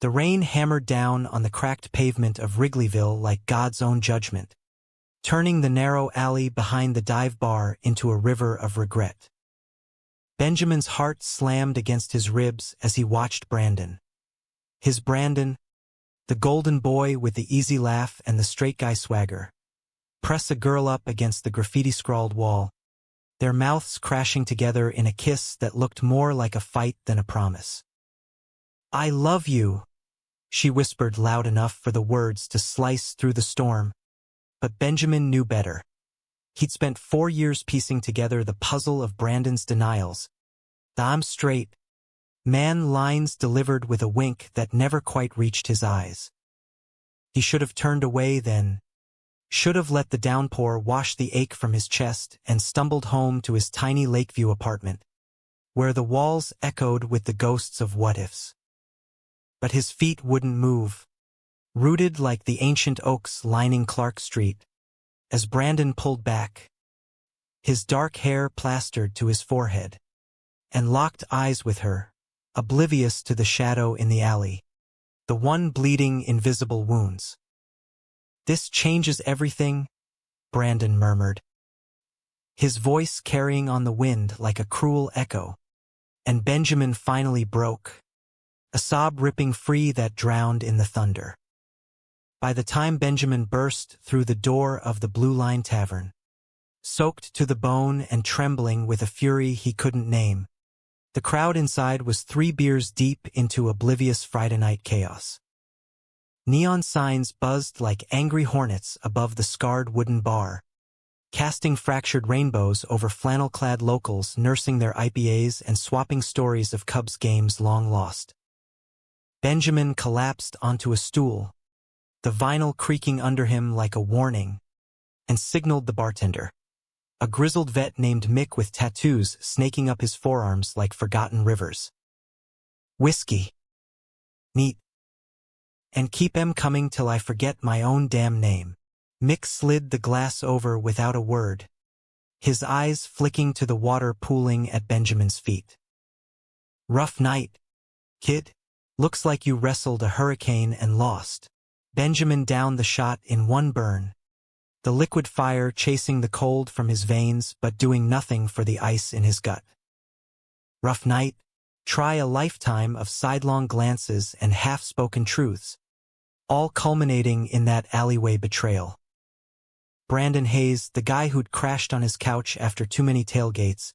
The rain hammered down on the cracked pavement of Wrigleyville like God's own judgment, turning the narrow alley behind the dive bar into a river of regret. Benjamin's heart slammed against his ribs as he watched Brandon. His Brandon, the golden boy with the easy laugh and the straight guy swagger, press a girl up against the graffiti-scrawled wall, their mouths crashing together in a kiss that looked more like a fight than a promise. "I love you," she whispered loud enough for the words to slice through the storm. But Benjamin knew better. He'd spent 4 years piecing together the puzzle of Brandon's denials. The "I'm straight" man lines delivered with a wink that never quite reached his eyes. He should have turned away then, should have let the downpour wash the ache from his chest and stumbled home to his tiny Lakeview apartment, where the walls echoed with the ghosts of what-ifs. But his feet wouldn't move, rooted like the ancient oaks lining Clark Street, as Brandon pulled back, his dark hair plastered to his forehead, and locked eyes with her, oblivious to the shadow in the alley, the one bleeding invisible wounds. "This changes everything," Brandon murmured, his voice carrying on the wind like a cruel echo, and Benjamin finally broke, a sob ripping free that drowned in the thunder. By the time Benjamin burst through the door of the Blue Line Tavern, soaked to the bone and trembling with a fury he couldn't name, the crowd inside was 3 beers deep into oblivious Friday night chaos. Neon signs buzzed like angry hornets above the scarred wooden bar, casting fractured rainbows over flannel-clad locals nursing their IPAs and swapping stories of Cubs games long lost. Benjamin collapsed onto a stool, the vinyl creaking under him like a warning, and signaled the bartender, a grizzled vet named Mick with tattoos snaking up his forearms like forgotten rivers. "Whiskey. Neat. And keep 'em coming till I forget my own damn name." Mick slid the glass over without a word, his eyes flicking to the water pooling at Benjamin's feet. "Rough night, kid. Looks like you wrestled a hurricane and lost." Benjamin downed the shot in one burn, the liquid fire chasing the cold from his veins but doing nothing for the ice in his gut. Rough night, try a lifetime of sidelong glances and half-spoken truths, all culminating in that alleyway betrayal. Brandon Hayes, the guy who'd crashed on his couch after too many tailgates,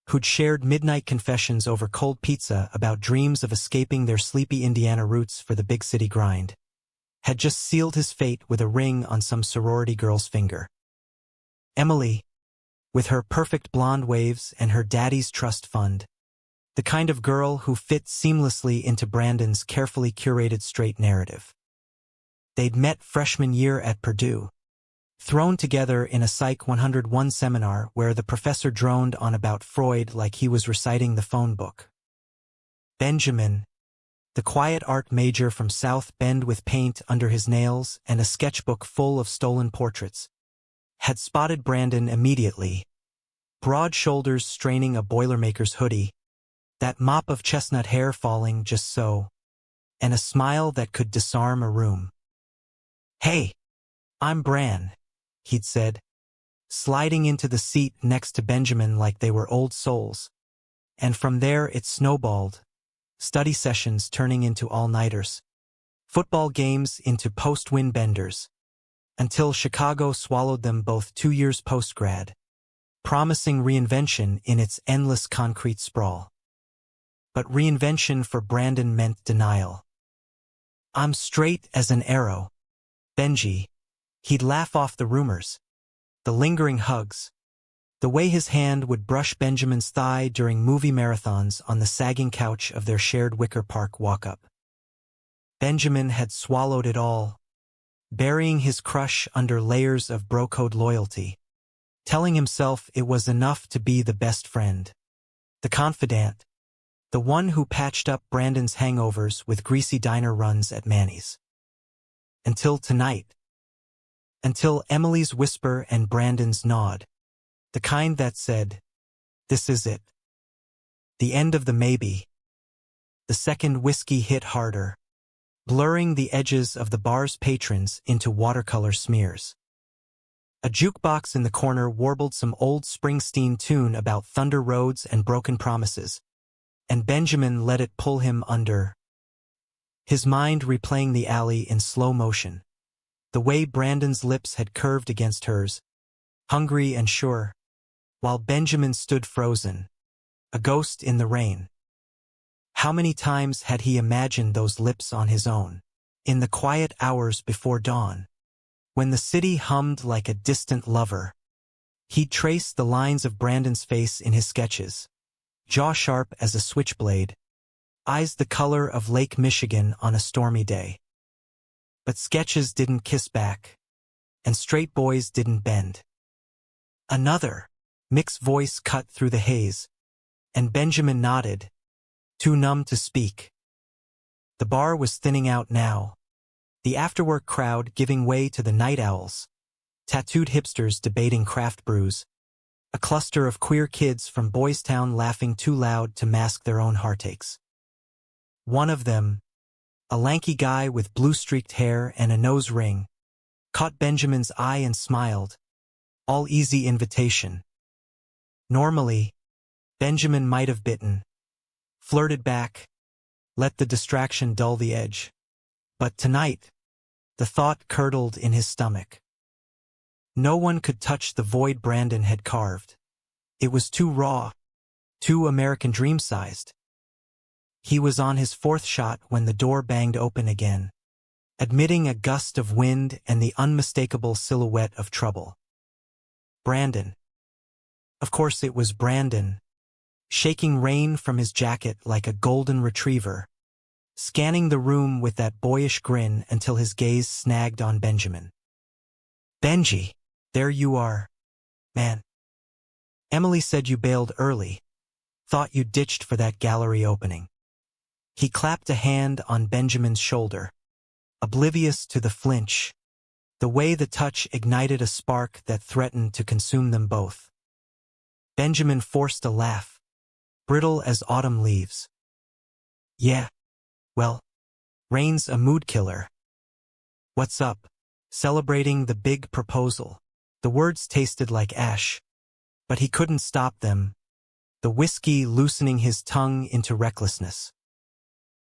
who'd shared midnight confessions over cold pizza about dreams of escaping their sleepy Indiana roots for the big city grind, had just sealed his fate with a ring on some sorority girl's finger. Emily, with her perfect blonde waves and her daddy's trust fund, the kind of girl who fit seamlessly into Brandon's carefully curated straight narrative. They'd met freshman year at Purdue, thrown together in a Psych 101 seminar where the professor droned on about Freud like he was reciting the phone book. Benjamin, the quiet art major from South Bend with paint under his nails and a sketchbook full of stolen portraits, had spotted Brandon immediately, broad shoulders straining a Boilermaker's hoodie, that mop of chestnut hair falling just so, and a smile that could disarm a room. "Hey, I'm Bran," he'd said, sliding into the seat next to Benjamin like they were old souls. And from there it snowballed, study sessions turning into all-nighters, football games into post-win benders, until Chicago swallowed them both 2 years post-grad, promising reinvention in its endless concrete sprawl. But reinvention for Brandon meant denial. "I'm straight as an arrow, Benji." He'd laugh off the rumors, the lingering hugs, the way his hand would brush Benjamin's thigh during movie marathons on the sagging couch of their shared Wicker Park walk-up. Benjamin had swallowed it all, burying his crush under layers of bro-code loyalty, telling himself it was enough to be the best friend, the confidant, the one who patched up Brandon's hangovers with greasy diner runs at Manny's. Until tonight. Until Emily's whisper and Brandon's nod, the kind that said, "This is it." The end of the maybe. The second whiskey hit harder, blurring the edges of the bar's patrons into watercolor smears. A jukebox in the corner warbled some old Springsteen tune about thunder roads and broken promises, and Benjamin let it pull him under, his mind replaying the alley in slow motion, the way Brandon's lips had curved against hers, hungry and sure, while Benjamin stood frozen, a ghost in the rain. How many times had he imagined those lips on his own, in the quiet hours before dawn, when the city hummed like a distant lover? He'd traced the lines of Brandon's face in his sketches, jaw sharp as a switchblade, eyes the color of Lake Michigan on a stormy day. But sketches didn't kiss back, and straight boys didn't bend. Another, Mick's voice cut through the haze, and Benjamin nodded, too numb to speak. The bar was thinning out now, the afterwork crowd giving way to the night owls, tattooed hipsters debating craft brews, a cluster of queer kids from Boys Town laughing too loud to mask their own heartaches. One of them, a lanky guy with blue-streaked hair and a nose ring, caught Benjamin's eye and smiled, all easy invitation. Normally, Benjamin might have bitten, flirted back, let the distraction dull the edge. But tonight, the thought curdled in his stomach. No one could touch the void Brandon had carved. It was too raw, too American dream-sized. He was on his fourth shot when the door banged open again, admitting a gust of wind and the unmistakable silhouette of trouble. Brandon. Of course it was Brandon, shaking rain from his jacket like a golden retriever, scanning the room with that boyish grin until his gaze snagged on Benjamin. "Benji, there you are. Man. Emily said you bailed early. Thought you ditched for that gallery opening." He clapped a hand on Benjamin's shoulder, oblivious to the flinch, the way the touch ignited a spark that threatened to consume them both. Benjamin forced a laugh, brittle as autumn leaves. "Yeah. Well, rain's a mood killer. What's up? Celebrating the big proposal." The words tasted like ash, but he couldn't stop them, the whiskey loosening his tongue into recklessness.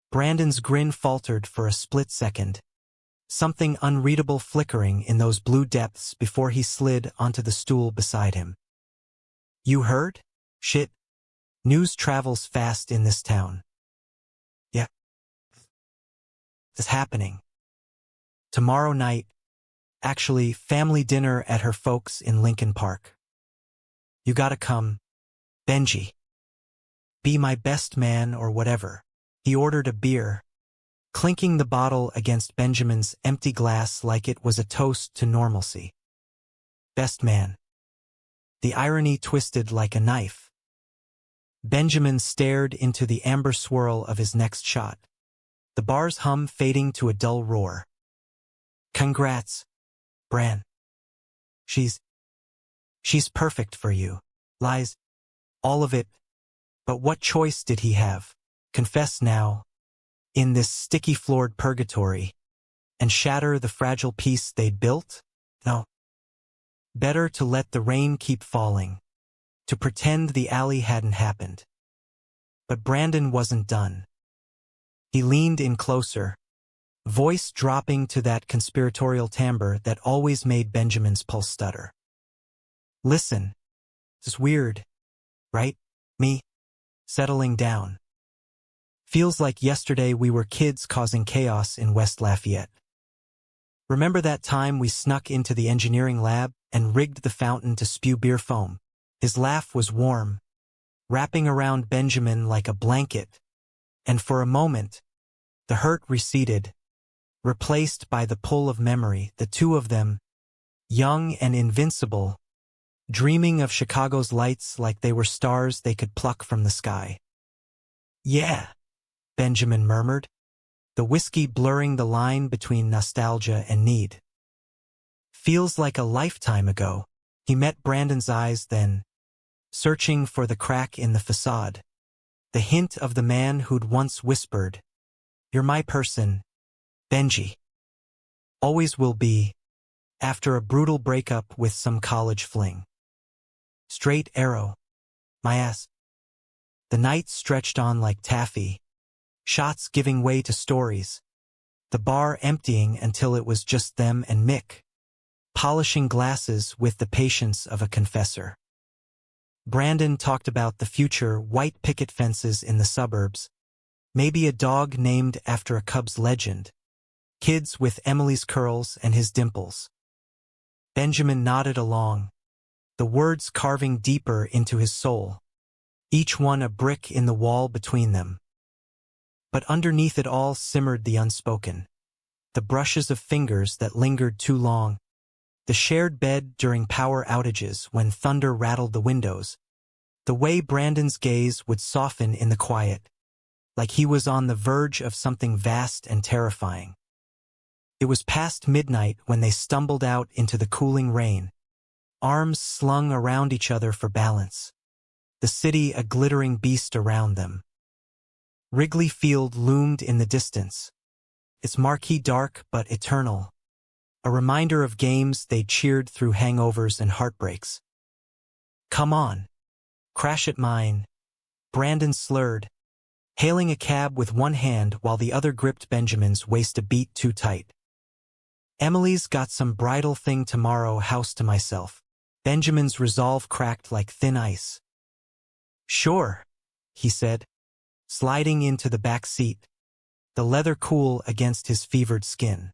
Brandon's grin faltered for a split second, something unreadable flickering in those blue depths before he slid onto the stool beside him. "You heard? Shit. News travels fast in this town." "Yeah. It's happening. Tomorrow night. Actually, family dinner at her folks in Lincoln Park. You gotta come, Benji. Be my best man or whatever." He ordered a beer, clinking the bottle against Benjamin's empty glass like it was a toast to normalcy. Best man. The irony twisted like a knife. Benjamin stared into the amber swirl of his next shot, the bar's hum fading to a dull roar. "Congrats, Bran. She's perfect for you. Lies. All of it. But what choice did he have? Confess now, in this sticky-floored purgatory, and shatter the fragile peace they'd built? No. Better to let the rain keep falling, to pretend the alley hadn't happened. But Brandon wasn't done. He leaned in closer, voice dropping to that conspiratorial timbre that always made Benjamin's pulse stutter. "Listen, it's weird, right? Me, settling down. Feels like yesterday we were kids causing chaos in West Lafayette. Remember that time we snuck into the engineering lab and rigged the fountain to spew beer foam?" His laugh was warm, wrapping around Benjamin like a blanket, and for a moment, the hurt receded, replaced by the pull of memory, the two of them, young and invincible, dreaming of Chicago's lights like they were stars they could pluck from the sky. "Yeah," Benjamin murmured, the whiskey blurring the line between nostalgia and need. "Feels like a lifetime ago." He met Brandon's eyes then, searching for the crack in the facade, the hint of the man who'd once whispered, "You're my person, Benji. Always will be, after a brutal breakup with some college fling. Straight arrow. My ass. The night stretched on like taffy, shots giving way to stories, the bar emptying until it was just them and Mick, polishing glasses with the patience of a confessor. Brandon talked about the future white picket fences in the suburbs, maybe a dog named after a Cubs legend, kids with Emily's curls and his dimples. Benjamin nodded along, the words carving deeper into his soul, each one a brick in the wall between them. But underneath it all simmered the unspoken, the brushes of fingers that lingered too long, the shared bed during power outages when thunder rattled the windows, the way Brandon's gaze would soften in the quiet, like he was on the verge of something vast and terrifying. It was past midnight when they stumbled out into the cooling rain, arms slung around each other for balance, the city a glittering beast around them. Wrigley Field loomed in the distance, its marquee dark but eternal, a reminder of games they'd cheered through hangovers and heartbreaks. Come on. Crash at mine. Brandon slurred, hailing a cab with one hand while the other gripped Benjamin's waist a beat too tight. Emily's got some bridal thing tomorrow, house to myself. Benjamin's resolve cracked like thin ice. Sure, he said, sliding into the back seat, the leather cool against his fevered skin.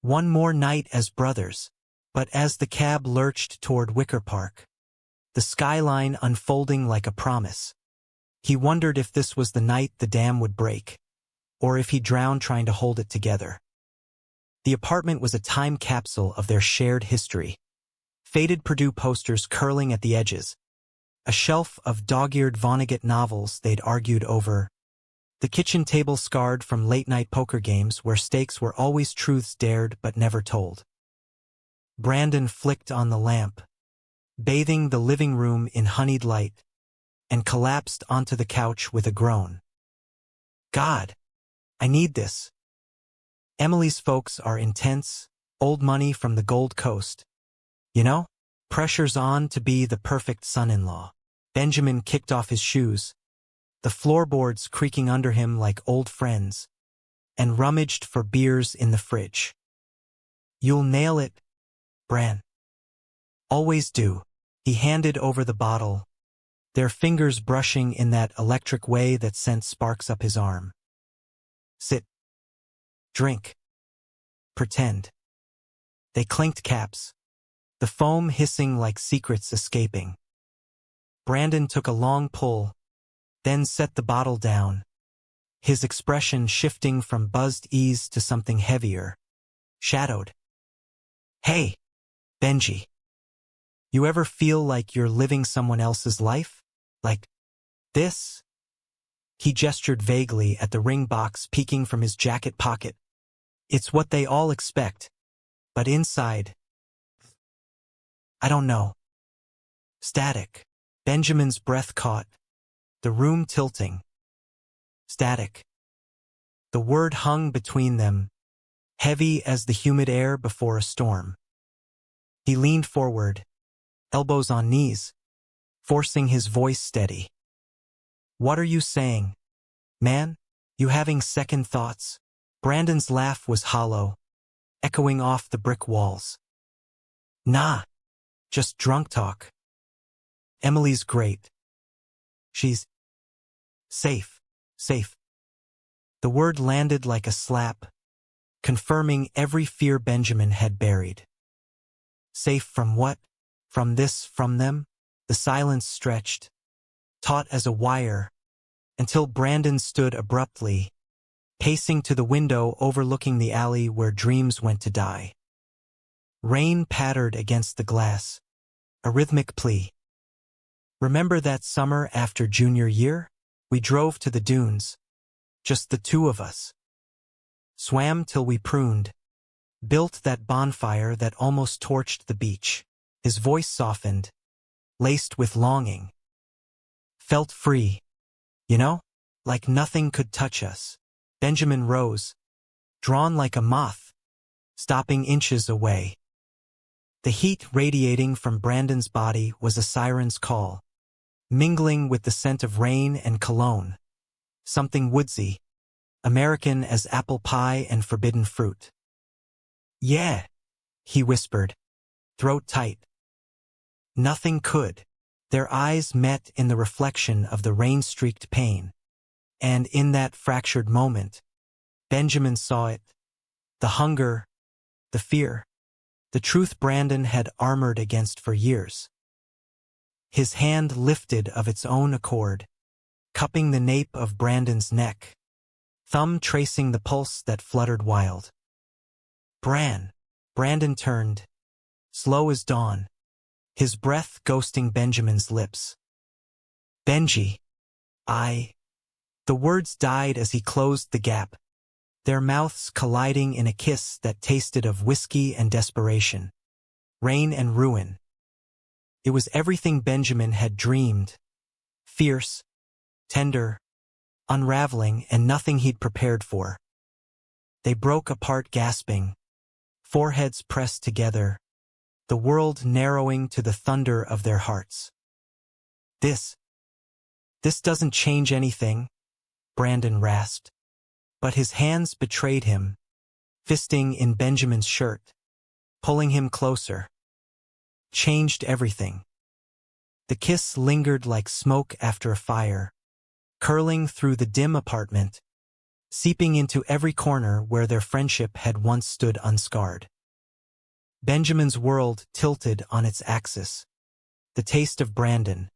One more night as brothers, but as the cab lurched toward Wicker Park, the skyline unfolding like a promise, he wondered if this was the night the dam would break, or if he drowned trying to hold it together. The apartment was a time capsule of their shared history, faded Purdue posters curling at the edges, a shelf of dog-eared Vonnegut novels they'd argued over, the kitchen table scarred from late-night poker games where stakes were always truths dared but never told. Brandon flicked on the lamp, bathing the living room in honeyed light, and collapsed onto the couch with a groan. God, I need this. Emily's folks are intense, old money from the Gold Coast. You know, pressure's on to be the perfect son-in-law. Benjamin kicked off his shoes, the floorboards creaking under him like old friends, and rummaged for beers in the fridge. You'll nail it, Bran. Always do. He handed over the bottle, their fingers brushing in that electric way that sent sparks up his arm. Sit. Drink. Pretend. They clinked caps, the foam hissing like secrets escaping. Brandon took a long pull, then set the bottle down, his expression shifting from buzzed ease to something heavier, shadowed. Hey, Benji. You ever feel like you're living someone else's life? Like this? He gestured vaguely at the ring box peeking from his jacket pocket. It's what they all expect, but inside, I don't know. Static. Benjamin's breath caught, the room tilting. Static. The word hung between them, heavy as the humid air before a storm. He leaned forward, elbows on knees, forcing his voice steady. What are you saying, man? You having second thoughts? Brandon's laugh was hollow, echoing off the brick walls. Nah, just drunk talk. Emily's great. She's safe, safe. The word landed like a slap, confirming every fear Benjamin had buried. Safe from what? From this, from them? The silence stretched, taut as a wire, until Brandon stood abruptly, pacing to the window overlooking the alley where dreams went to die. Rain pattered against the glass, a rhythmic plea. Remember that summer after junior year? We drove to the dunes, just the two of us. Swam till we pruned, built that bonfire that almost torched the beach. His voice softened, laced with longing. Felt free, you know, like nothing could touch us. Benjamin rose, drawn like a moth, stopping inches away. The heat radiating from Brandon's body was a siren's call, mingling with the scent of rain and cologne. Something woodsy, American as apple pie and forbidden fruit. "Yeah," he whispered, throat tight. Nothing could. Their eyes met in the reflection of the rain-streaked pane. And in that fractured moment, Benjamin saw it. The hunger, the fear, the truth Brandon had armored against for years. His hand lifted of its own accord, cupping the nape of Brandon's neck, thumb tracing the pulse that fluttered wild. Brandon turned, slow as dawn, his breath ghosting Benjamin's lips. "Benji, The words died as he closed the gap, their mouths colliding in a kiss that tasted of whiskey and desperation, rain and ruin. It was everything Benjamin had dreamed, fierce, tender, unraveling, and nothing he'd prepared for. They broke apart gasping, foreheads pressed together, the world narrowing to the thunder of their hearts. This doesn't change anything," Brandon rasped. But his hands betrayed him, fisting in Benjamin's shirt, pulling him closer. Changed everything. The kiss lingered like smoke after a fire, curling through the dim apartment, seeping into every corner where their friendship had once stood unscarred. Benjamin's world tilted on its axis. The taste of Brandon,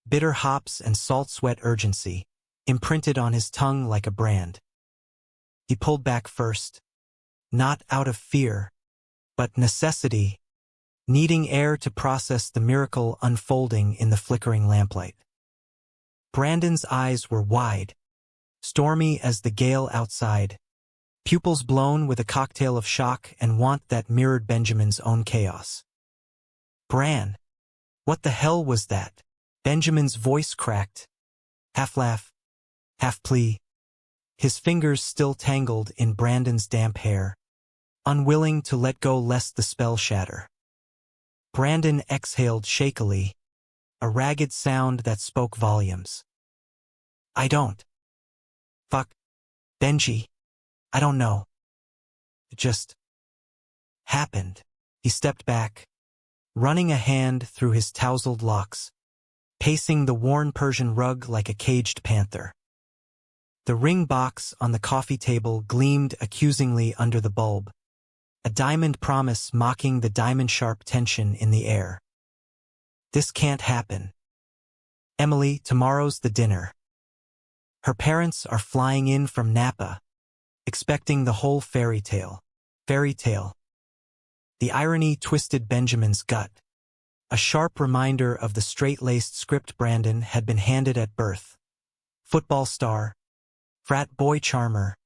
bitter hops and salt-sweat urgency, imprinted on his tongue like a brand. He pulled back first, not out of fear, but necessity, needing air to process the miracle unfolding in the flickering lamplight. Brandon's eyes were wide, stormy as the gale outside, pupils blown with a cocktail of shock and want that mirrored Benjamin's own chaos. "Bran, what the hell was that?" Benjamin's voice cracked, half laugh, half plea, his fingers still tangled in Brandon's damp hair, unwilling to let go lest the spell shatter. Brandon exhaled shakily, a ragged sound that spoke volumes. "I don't. Fuck. Benji. I don't know. It just happened." He stepped back, running a hand through his tousled locks, pacing the worn Persian rug like a caged panther. The ring box on the coffee table gleamed accusingly under the bulb, a diamond promise mocking the diamond-sharp tension in the air. "This can't happen. Emily, tomorrow's the dinner. Her parents are flying in from Napa, expecting the whole fairy tale. The irony twisted Benjamin's gut, a sharp reminder of the straight-laced script Brandon had been handed at birth. Football star, frat boy charmer,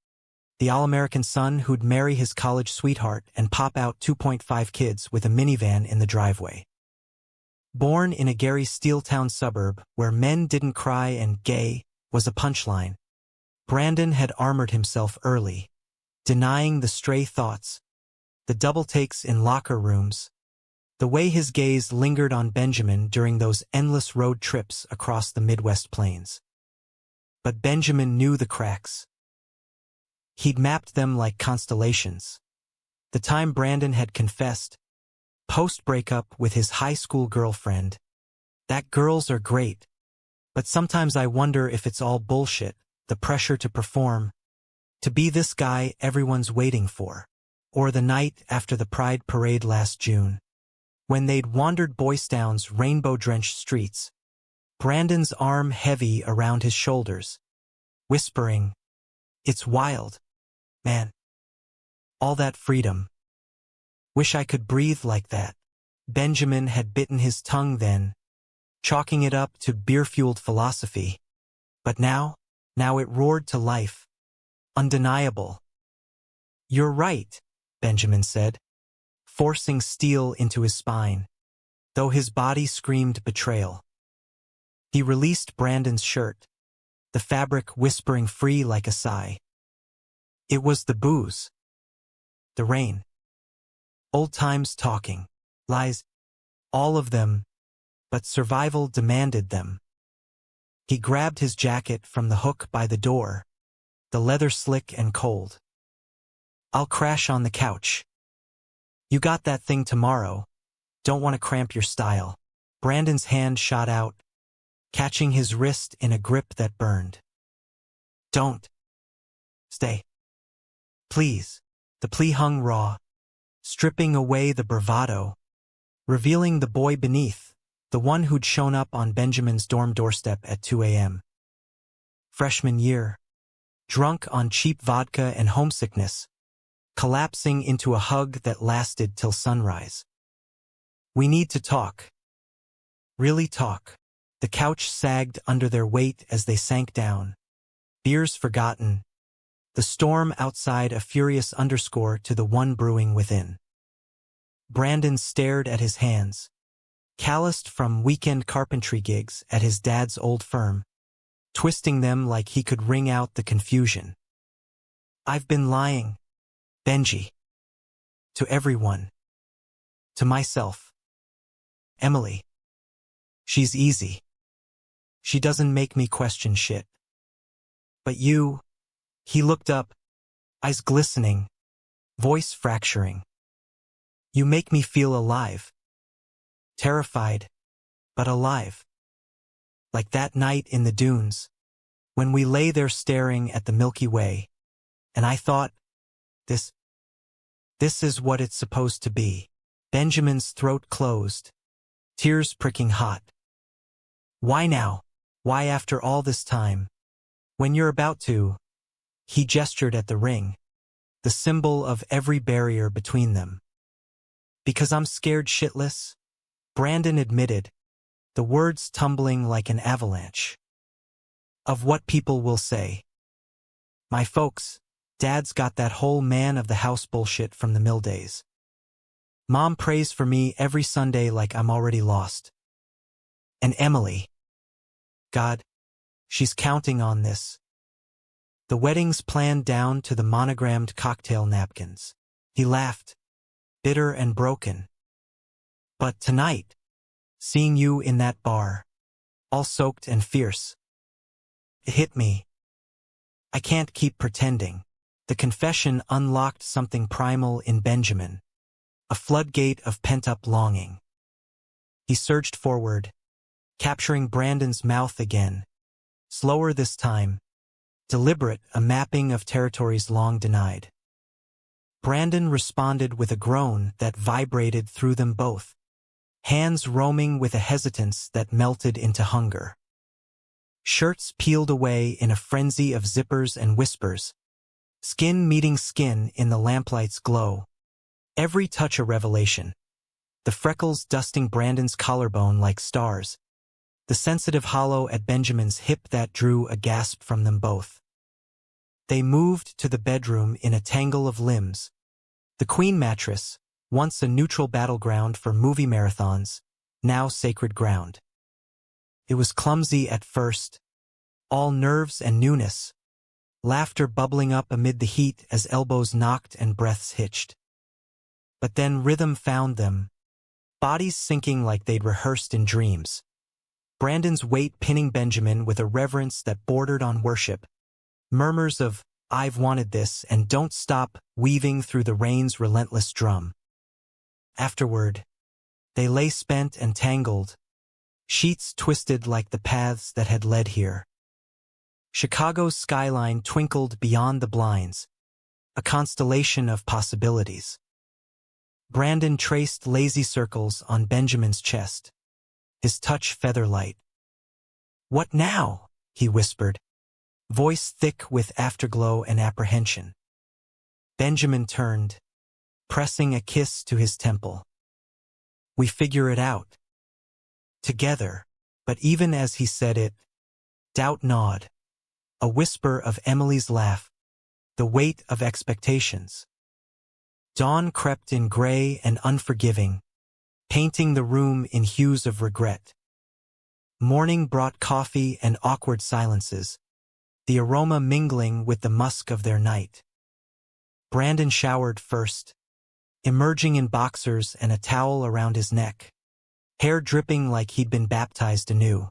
the all-American son who'd marry his college sweetheart and pop out 2.5 kids with a minivan in the driveway. Born in a Gary Steeltown suburb where men didn't cry and gay was a punchline, Brandon had armored himself early, denying the stray thoughts, the double takes in locker rooms, the way his gaze lingered on Benjamin during those endless road trips across the Midwest plains. But Benjamin knew the cracks. He'd mapped them like constellations. The time Brandon had confessed, post-breakup with his high school girlfriend, that girls are great, but sometimes I wonder if it's all bullshit, the pressure to perform, to be this guy everyone's waiting for. Or the night after the Pride Parade last June, when they'd wandered Boys Town's rainbow-drenched streets, Brandon's arm heavy around his shoulders, whispering, "It's wild, man. All that freedom. Wish I could breathe like that." Benjamin had bitten his tongue then, chalking it up to beer-fueled philosophy. But now it roared to life. Undeniable. "You're right," Benjamin said, forcing steel into his spine, though his body screamed betrayal. He released Brandon's shirt, the fabric whispering free like a sigh. "It was the booze. The rain. Old times talking. Lies. All of them, but survival demanded them. He grabbed his jacket from the hook by the door, the leather slick and cold. I'll crash on the couch. You got that thing tomorrow. Don't want to cramp your style. Brandon's hand shot out, catching his wrist in a grip that burned. Don't. Stay. Please. The plea hung raw, stripping away the bravado, revealing the boy beneath, the one who'd shown up on Benjamin's dorm doorstep at 2 a.m. Freshman year, drunk on cheap vodka and homesickness, collapsing into a hug that lasted till sunrise. We need to talk. Really talk. The couch sagged under their weight as they sank down. Beers forgotten. The storm outside a furious underscore to the one brewing within. Brandon stared at his hands, calloused from weekend carpentry gigs at his dad's old firm, twisting them like he could wring out the confusion. I've been lying, Benji. To everyone. To myself. Emily. She's easy. She doesn't make me question shit. But you... He looked up, eyes glistening, voice fracturing. You make me feel alive. Terrified, but alive. Like that night in the dunes, when we lay there staring at the Milky Way, and I thought, this is what it's supposed to be. Benjamin's throat closed, tears pricking hot. Why now? Why after all this time? When you're about to... He gestured at the ring, the symbol of every barrier between them. Because I'm scared shitless, Brandon admitted, the words tumbling like an avalanche. Of what people will say. My folks, Dad's got that whole man of the house bullshit from the mill days. Mom prays for me every Sunday like I'm already lost. And Emily. God, she's counting on this. The wedding's planned down to the monogrammed cocktail napkins. He laughed, bitter and broken. But tonight, seeing you in that bar, all soaked and fierce, it hit me. I can't keep pretending. The confession unlocked something primal in Benjamin, a floodgate of pent-up longing. He surged forward, capturing Brandon's mouth again, slower this time, deliberate, a mapping of territories long denied. Brandon responded with a groan that vibrated through them both, hands roaming with a hesitance that melted into hunger. Shirts peeled away in a frenzy of zippers and whispers, skin meeting skin in the lamplight's glow. Every touch a revelation. The freckles dusting Brandon's collarbone like stars, the sensitive hollow at Benjamin's hip that drew a gasp from them both. They moved to the bedroom in a tangle of limbs. The queen mattress, once a neutral battleground for movie marathons, now sacred ground. It was clumsy at first, all nerves and newness, laughter bubbling up amid the heat as elbows knocked and breaths hitched. But then rhythm found them, bodies sinking like they'd rehearsed in dreams. Brandon's weight pinning Benjamin with a reverence that bordered on worship. Murmurs of, I've wanted this and don't stop, weaving through the rain's relentless drum. Afterward, they lay spent and tangled, sheets twisted like the paths that had led here. Chicago's skyline twinkled beyond the blinds, a constellation of possibilities. Brandon traced lazy circles on Benjamin's chest, his touch feather-light. What now? He whispered, voice thick with afterglow and apprehension. Benjamin turned, pressing a kiss to his temple. We figure it out. Together, but even as he said it, doubt gnawed, a whisper of Emily's laugh, the weight of expectations. Dawn crept in gray and unforgiving, painting the room in hues of regret. Morning brought coffee and awkward silences, the aroma mingling with the musk of their night. Brandon showered first, emerging in boxers and a towel around his neck, hair dripping like he'd been baptized anew.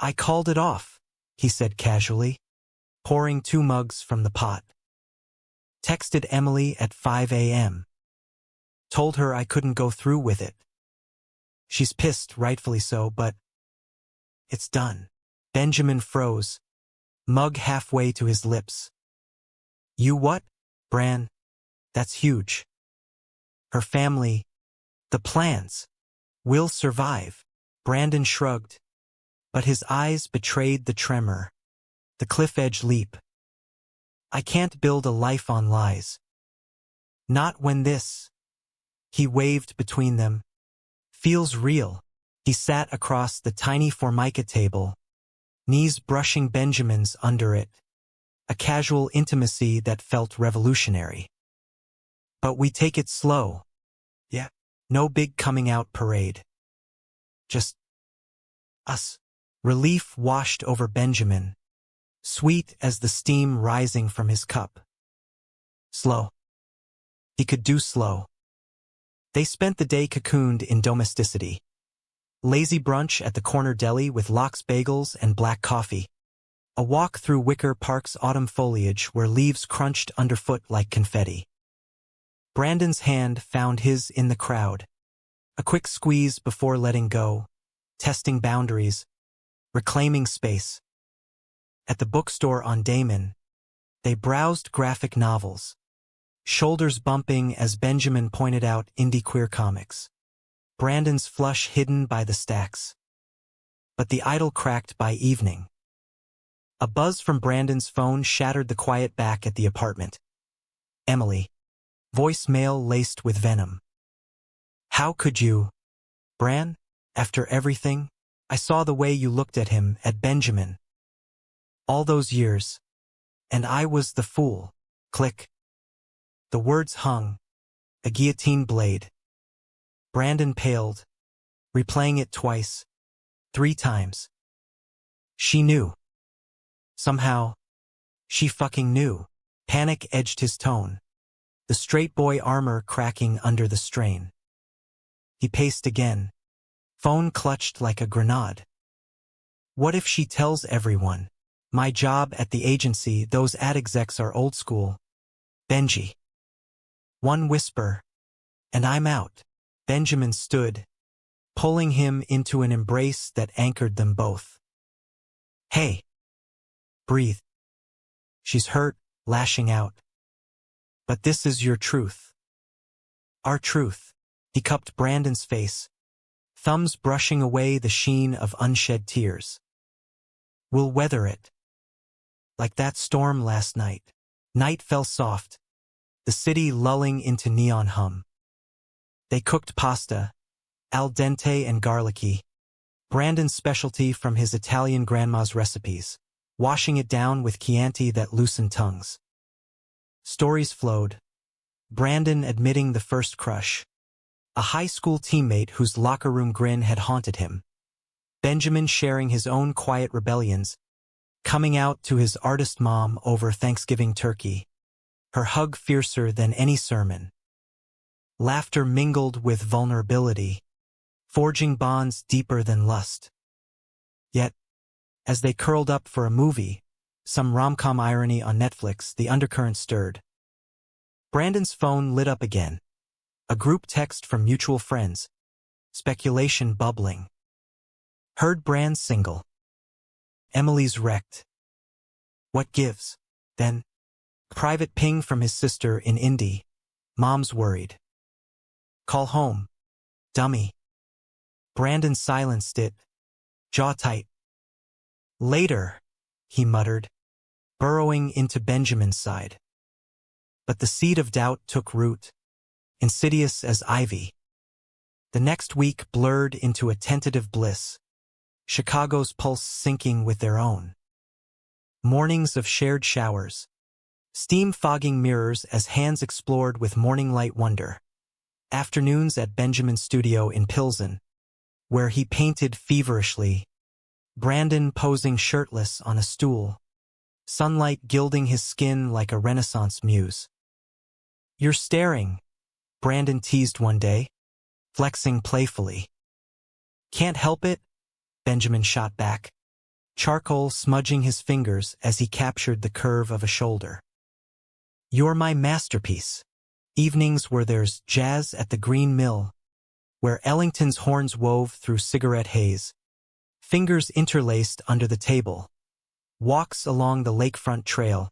"I called it off," he said casually, pouring 2 mugs from the pot. "Texted Emily at 5 a.m. Told her I couldn't go through with it. She's pissed, rightfully so, but it's done." Benjamin froze, mug halfway to his lips. "You what, Bran? That's huge. Her family, the plans, will survive." Brandon shrugged, but his eyes betrayed the tremor, the cliff edge leap. "I can't build a life on lies. Not when this," he waved between them, "feels real." He sat across the tiny formica table, knees brushing Benjamin's under it, a casual intimacy that felt revolutionary. "But we take it slow. Yeah. No big coming out parade. Just us." Relief washed over Benjamin, sweet as the steam rising from his cup. Slow. He could do slow. They spent the day cocooned in domesticity. Lazy brunch at the corner deli with lox bagels and black coffee. A walk through Wicker Park's autumn foliage where leaves crunched underfoot like confetti. Brandon's hand found his in the crowd. A quick squeeze before letting go, testing boundaries, reclaiming space. At the bookstore on Damon, they browsed graphic novels, shoulders bumping as Benjamin pointed out indie queer comics. Brandon's flush hidden by the stacks. But the idol cracked by evening. A buzz from Brandon's phone shattered the quiet back at the apartment. "Emily." Voicemail laced with venom. "How could you, Bran? After everything, I saw the way you looked at him, at Benjamin. All those years. And I was the fool." Click. The words hung, a guillotine blade. Brandon paled, replaying it twice, 3 times. She knew. Somehow, she fucking knew. Panic edged his tone, the straight boy armor cracking under the strain. He paced again, phone clutched like a grenade. "What if she tells everyone? My job at the agency, those ad execs are old school. Benji." One whisper, and I'm out. Benjamin stood, pulling him into an embrace that anchored them both. "Hey. Breathe. She's hurt, lashing out. But this is your truth. Our truth." He cupped Brandon's face, thumbs brushing away the sheen of unshed tears. "We'll weather it. Like that storm last night." Night fell soft, the city lulling into neon hum. They cooked pasta, al dente and garlicky, Brandon's specialty from his Italian grandma's recipes, washing it down with Chianti that loosened tongues. Stories flowed, Brandon admitting the first crush, a high school teammate whose locker room grin had haunted him, Benjamin sharing his own quiet rebellions, coming out to his artist mom over Thanksgiving turkey, her hug fiercer than any sermon. Laughter mingled with vulnerability, forging bonds deeper than lust. Yet, as they curled up for a movie, some rom-com irony on Netflix, the undercurrent stirred. Brandon's phone lit up again. A group text from mutual friends. Speculation bubbling. Heard Brand's single. Emily's wrecked. What gives? Then, private ping from his sister in Indy. Mom's worried. Call home. Dummy. Brandon silenced it, jaw tight. Later, he muttered, burrowing into Benjamin's side. But the seed of doubt took root, insidious as ivy. The next week blurred into a tentative bliss, Chicago's pulse syncing with their own. Mornings of shared showers, steam fogging mirrors as hands explored with morning light wonder. Afternoons at Benjamin's studio in Pilsen, where he painted feverishly, Brandon posing shirtless on a stool, sunlight gilding his skin like a Renaissance muse. You're staring, Brandon teased one day, flexing playfully. Can't help it, Benjamin shot back, charcoal smudging his fingers as he captured the curve of a shoulder. You're my masterpiece. Evenings where there's jazz at the Green Mill, where Ellington's horns wove through cigarette haze, fingers interlaced under the table, walks along the lakefront trail,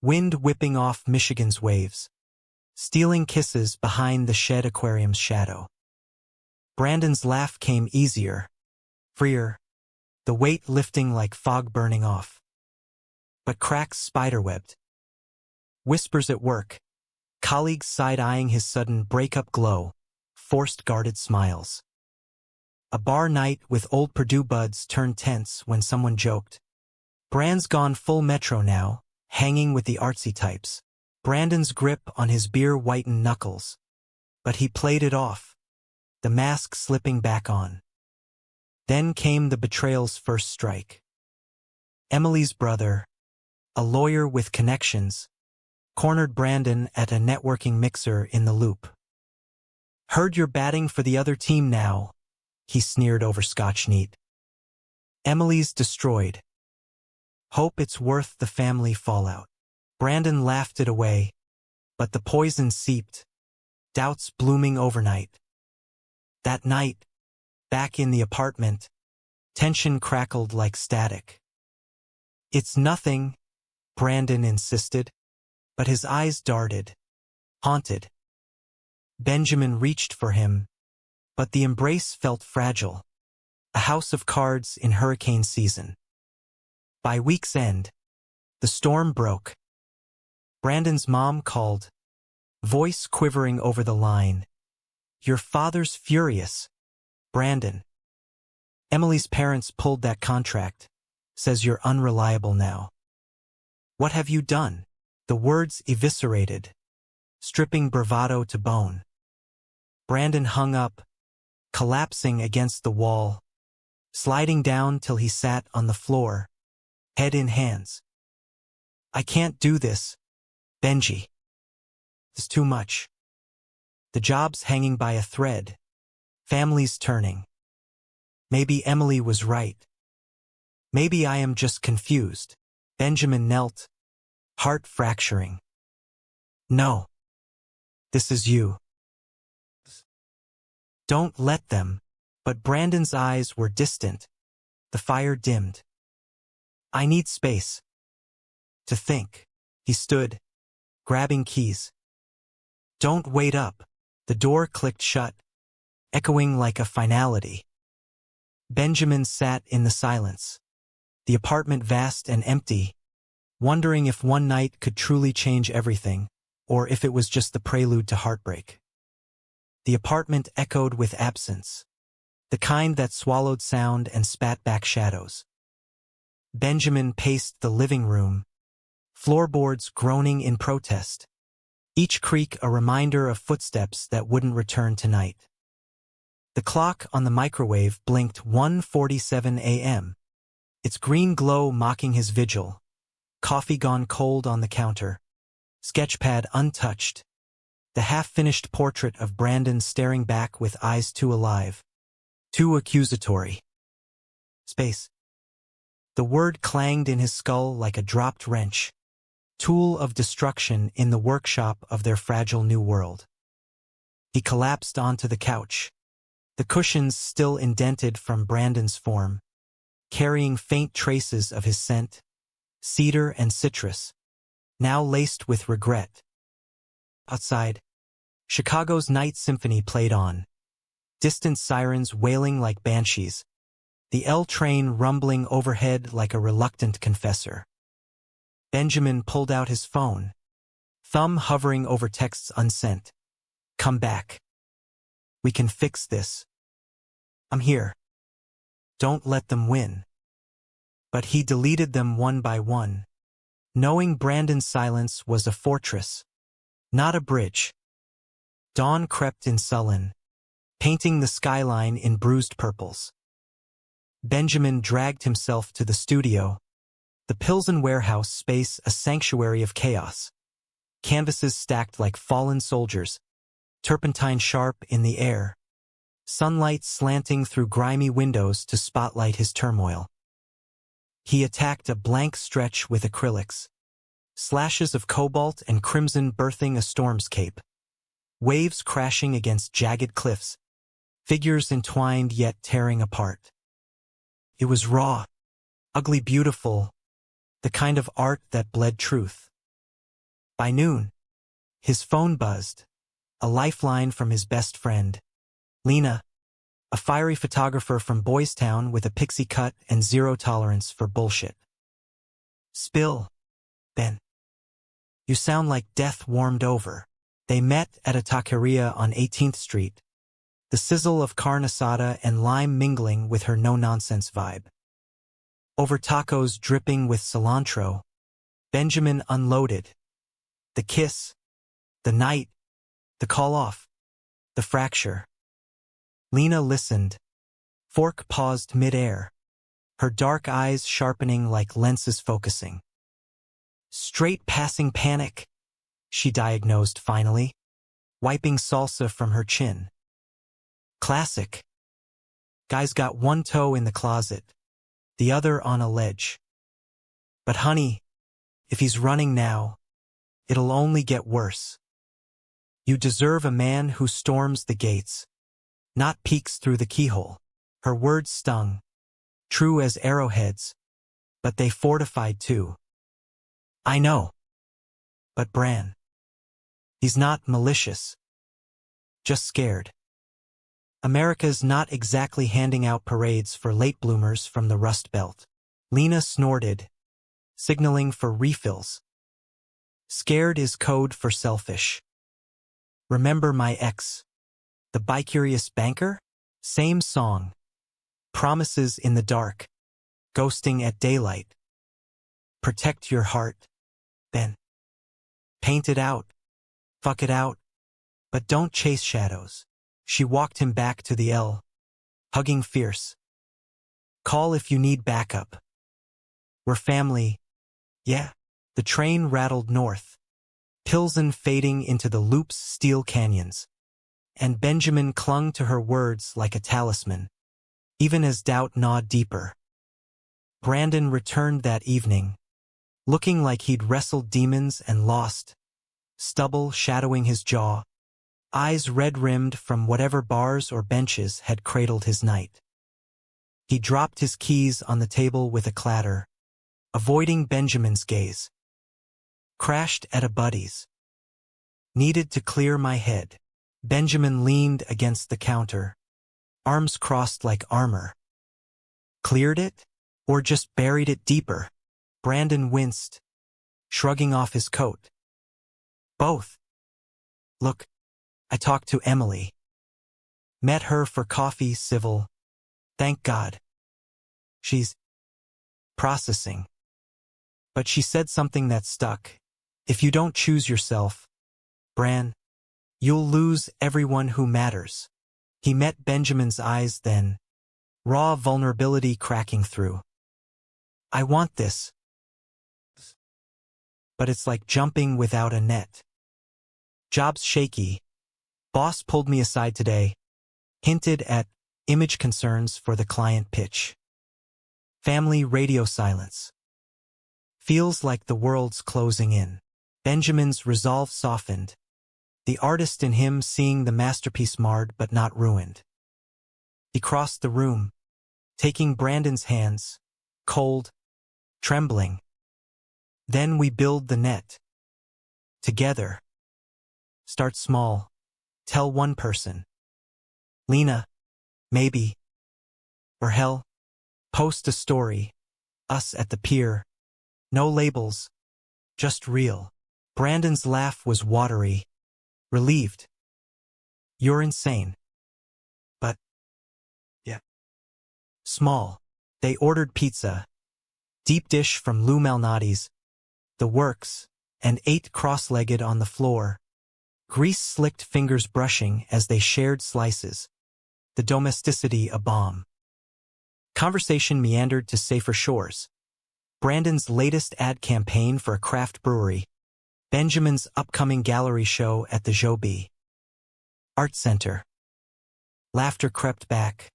wind whipping off Michigan's waves, stealing kisses behind the shed aquarium's shadow. Brandon's laugh came easier, freer, the weight lifting like fog burning off. But cracks spiderwebbed. Whispers at work, colleagues side-eyeing his sudden breakup glow, forced guarded smiles. A bar night with old Purdue buds turned tense when someone joked. Brand's gone full metro now, hanging with the artsy types. Brandon's grip on his beer-whitened knuckles. But he played it off, the mask slipping back on. Then came the betrayal's first strike. Emily's brother, a lawyer with connections, cornered Brandon at a networking mixer in the Loop. Heard you're batting for the other team now, he sneered over Scotch neat. Emily's destroyed. Hope it's worth the family fallout. Brandon laughed it away, but the poison seeped, doubts blooming overnight. That night, back in the apartment, tension crackled like static. It's nothing, Brandon insisted, but his eyes darted, haunted. Benjamin reached for him, but the embrace felt fragile, a house of cards in hurricane season. By week's end, the storm broke. Brandon's mom called, voice quivering over the line. Your father's furious, Brandon. Emily's parents pulled that contract, says you're unreliable now. What have you done? The words eviscerated, stripping bravado to bone. Brandon hung up, collapsing against the wall, sliding down till he sat on the floor, head in hands. I can't do this, Benji. It's too much. The job's hanging by a thread. Family's turning. Maybe Emily was right. Maybe I am just confused. Benjamin knelt, heart fracturing. No. This is you. Don't let them. But Brandon's eyes were distant. The fire dimmed. I need space. To think. He stood, grabbing keys. Don't wait up. The door clicked shut, echoing like a finality. Benjamin sat in the silence, the apartment vast and empty, wondering if one night could truly change everything, or if it was just the prelude to heartbreak. The apartment echoed with absence, the kind that swallowed sound and spat back shadows. Benjamin paced the living room, floorboards groaning in protest, each creak a reminder of footsteps that wouldn't return tonight. The clock on the microwave blinked 1:47 a.m., its green glow mocking his vigil, coffee gone cold on the counter, sketchpad untouched, the half-finished portrait of Brandon staring back with eyes too alive, too accusatory. Space. The word clanged in his skull like a dropped wrench, tool of destruction in the workshop of their fragile new world. He collapsed onto the couch, the cushions still indented from Brandon's form, carrying faint traces of his scent, cedar and citrus, now laced with regret. Outside, Chicago's night symphony played on, distant sirens wailing like banshees, the L train rumbling overhead like a reluctant confessor. Benjamin pulled out his phone, thumb hovering over texts unsent. Come back. We can fix this. I'm here. Don't let them win. But he deleted them one by one, knowing Brandon's silence was a fortress, not a bridge. Dawn crept in sullen, painting the skyline in bruised purples. Benjamin dragged himself to the studio, the Pilsen warehouse space a sanctuary of chaos. canvases stacked like fallen soldiers, turpentine sharp in the air, sunlight slanting through grimy windows to spotlight his turmoil. He attacked a blank stretch with acrylics, slashes of cobalt and crimson birthing a storm's cape, waves crashing against jagged cliffs, figures entwined yet tearing apart. It was raw, ugly beautiful, the kind of art that bled truth. By noon, his phone buzzed, a lifeline from his best friend, Lena, a fiery photographer from Boys Town with a pixie cut and zero tolerance for bullshit. Spill, Ben. You sound like death warmed over. They met at a taqueria on 18th Street, the sizzle of carne asada and lime mingling with her no-nonsense vibe. Over tacos dripping with cilantro, Benjamin unloaded. The kiss, the night, the call-off, the fracture. Lena listened. Fork paused mid-air, her dark eyes sharpening like lenses focusing. Straight passing panic, she diagnosed finally, wiping salsa from her chin. Classic. Guy's got one toe in the closet, the other on a ledge. But honey, if he's running now, it'll only get worse. You deserve a man who storms the gates, not peeks through the keyhole. Her words stung, true as arrowheads, but they fortified too. I know. But Bran. He's not malicious. Just scared. America's not exactly handing out parades for late bloomers from the Rust Belt. Lena snorted, signaling for refills. Scared is code for selfish. Remember my ex, the bicurious banker? Same song. Promises in the dark. Ghosting at daylight. Protect your heart, Ben. Paint it out. Fuck it out. But don't chase shadows. She walked him back to the L, hugging fierce. Call if you need backup. We're family. Yeah. The train rattled north, Pilsen fading into the loop's steel canyons. And Benjamin clung to her words like a talisman, even as doubt gnawed deeper. Brandon returned that evening, looking like he'd wrestled demons and lost, stubble shadowing his jaw, eyes red-rimmed from whatever bars or benches had cradled his night. He dropped his keys on the table with a clatter, avoiding Benjamin's gaze. Crashed at a buddy's. Needed to clear my head. Benjamin leaned against the counter, arms crossed like armor. Cleared it? Or just buried it deeper? Brandon winced, shrugging off his coat. Both. Look, I talked to Emily. Met her for coffee, civil. Thank God. She's processing. But she said something that stuck. If you don't choose yourself, Bran, you'll lose everyone who matters. He met Benjamin's eyes then, raw vulnerability cracking through. I want this. But it's like jumping without a net. Job's shaky. Boss pulled me aside today, hinted at image concerns for the client pitch. Family radio silence. Feels like the world's closing in. Benjamin's resolve softened, the artist in him seeing the masterpiece marred but not ruined. He crossed the room, taking Brandon's hands, cold, trembling. Then we build the net. Together. Start small. Tell one person. Lena, maybe. Or hell, post a story. Us at the pier. No labels. Just real. Brandon's laugh was watery. Relieved. You're insane. But. Yeah. Small. They ordered pizza. Deep dish from Lou Malnati's. The works. And ate cross-legged on the floor. Grease-slicked fingers brushing as they shared slices. The domesticity a bomb. Conversation meandered to safer shores. Brandon's latest ad campaign for a craft brewery. Benjamin's upcoming gallery show at the Joby Art Center. Laughter crept back.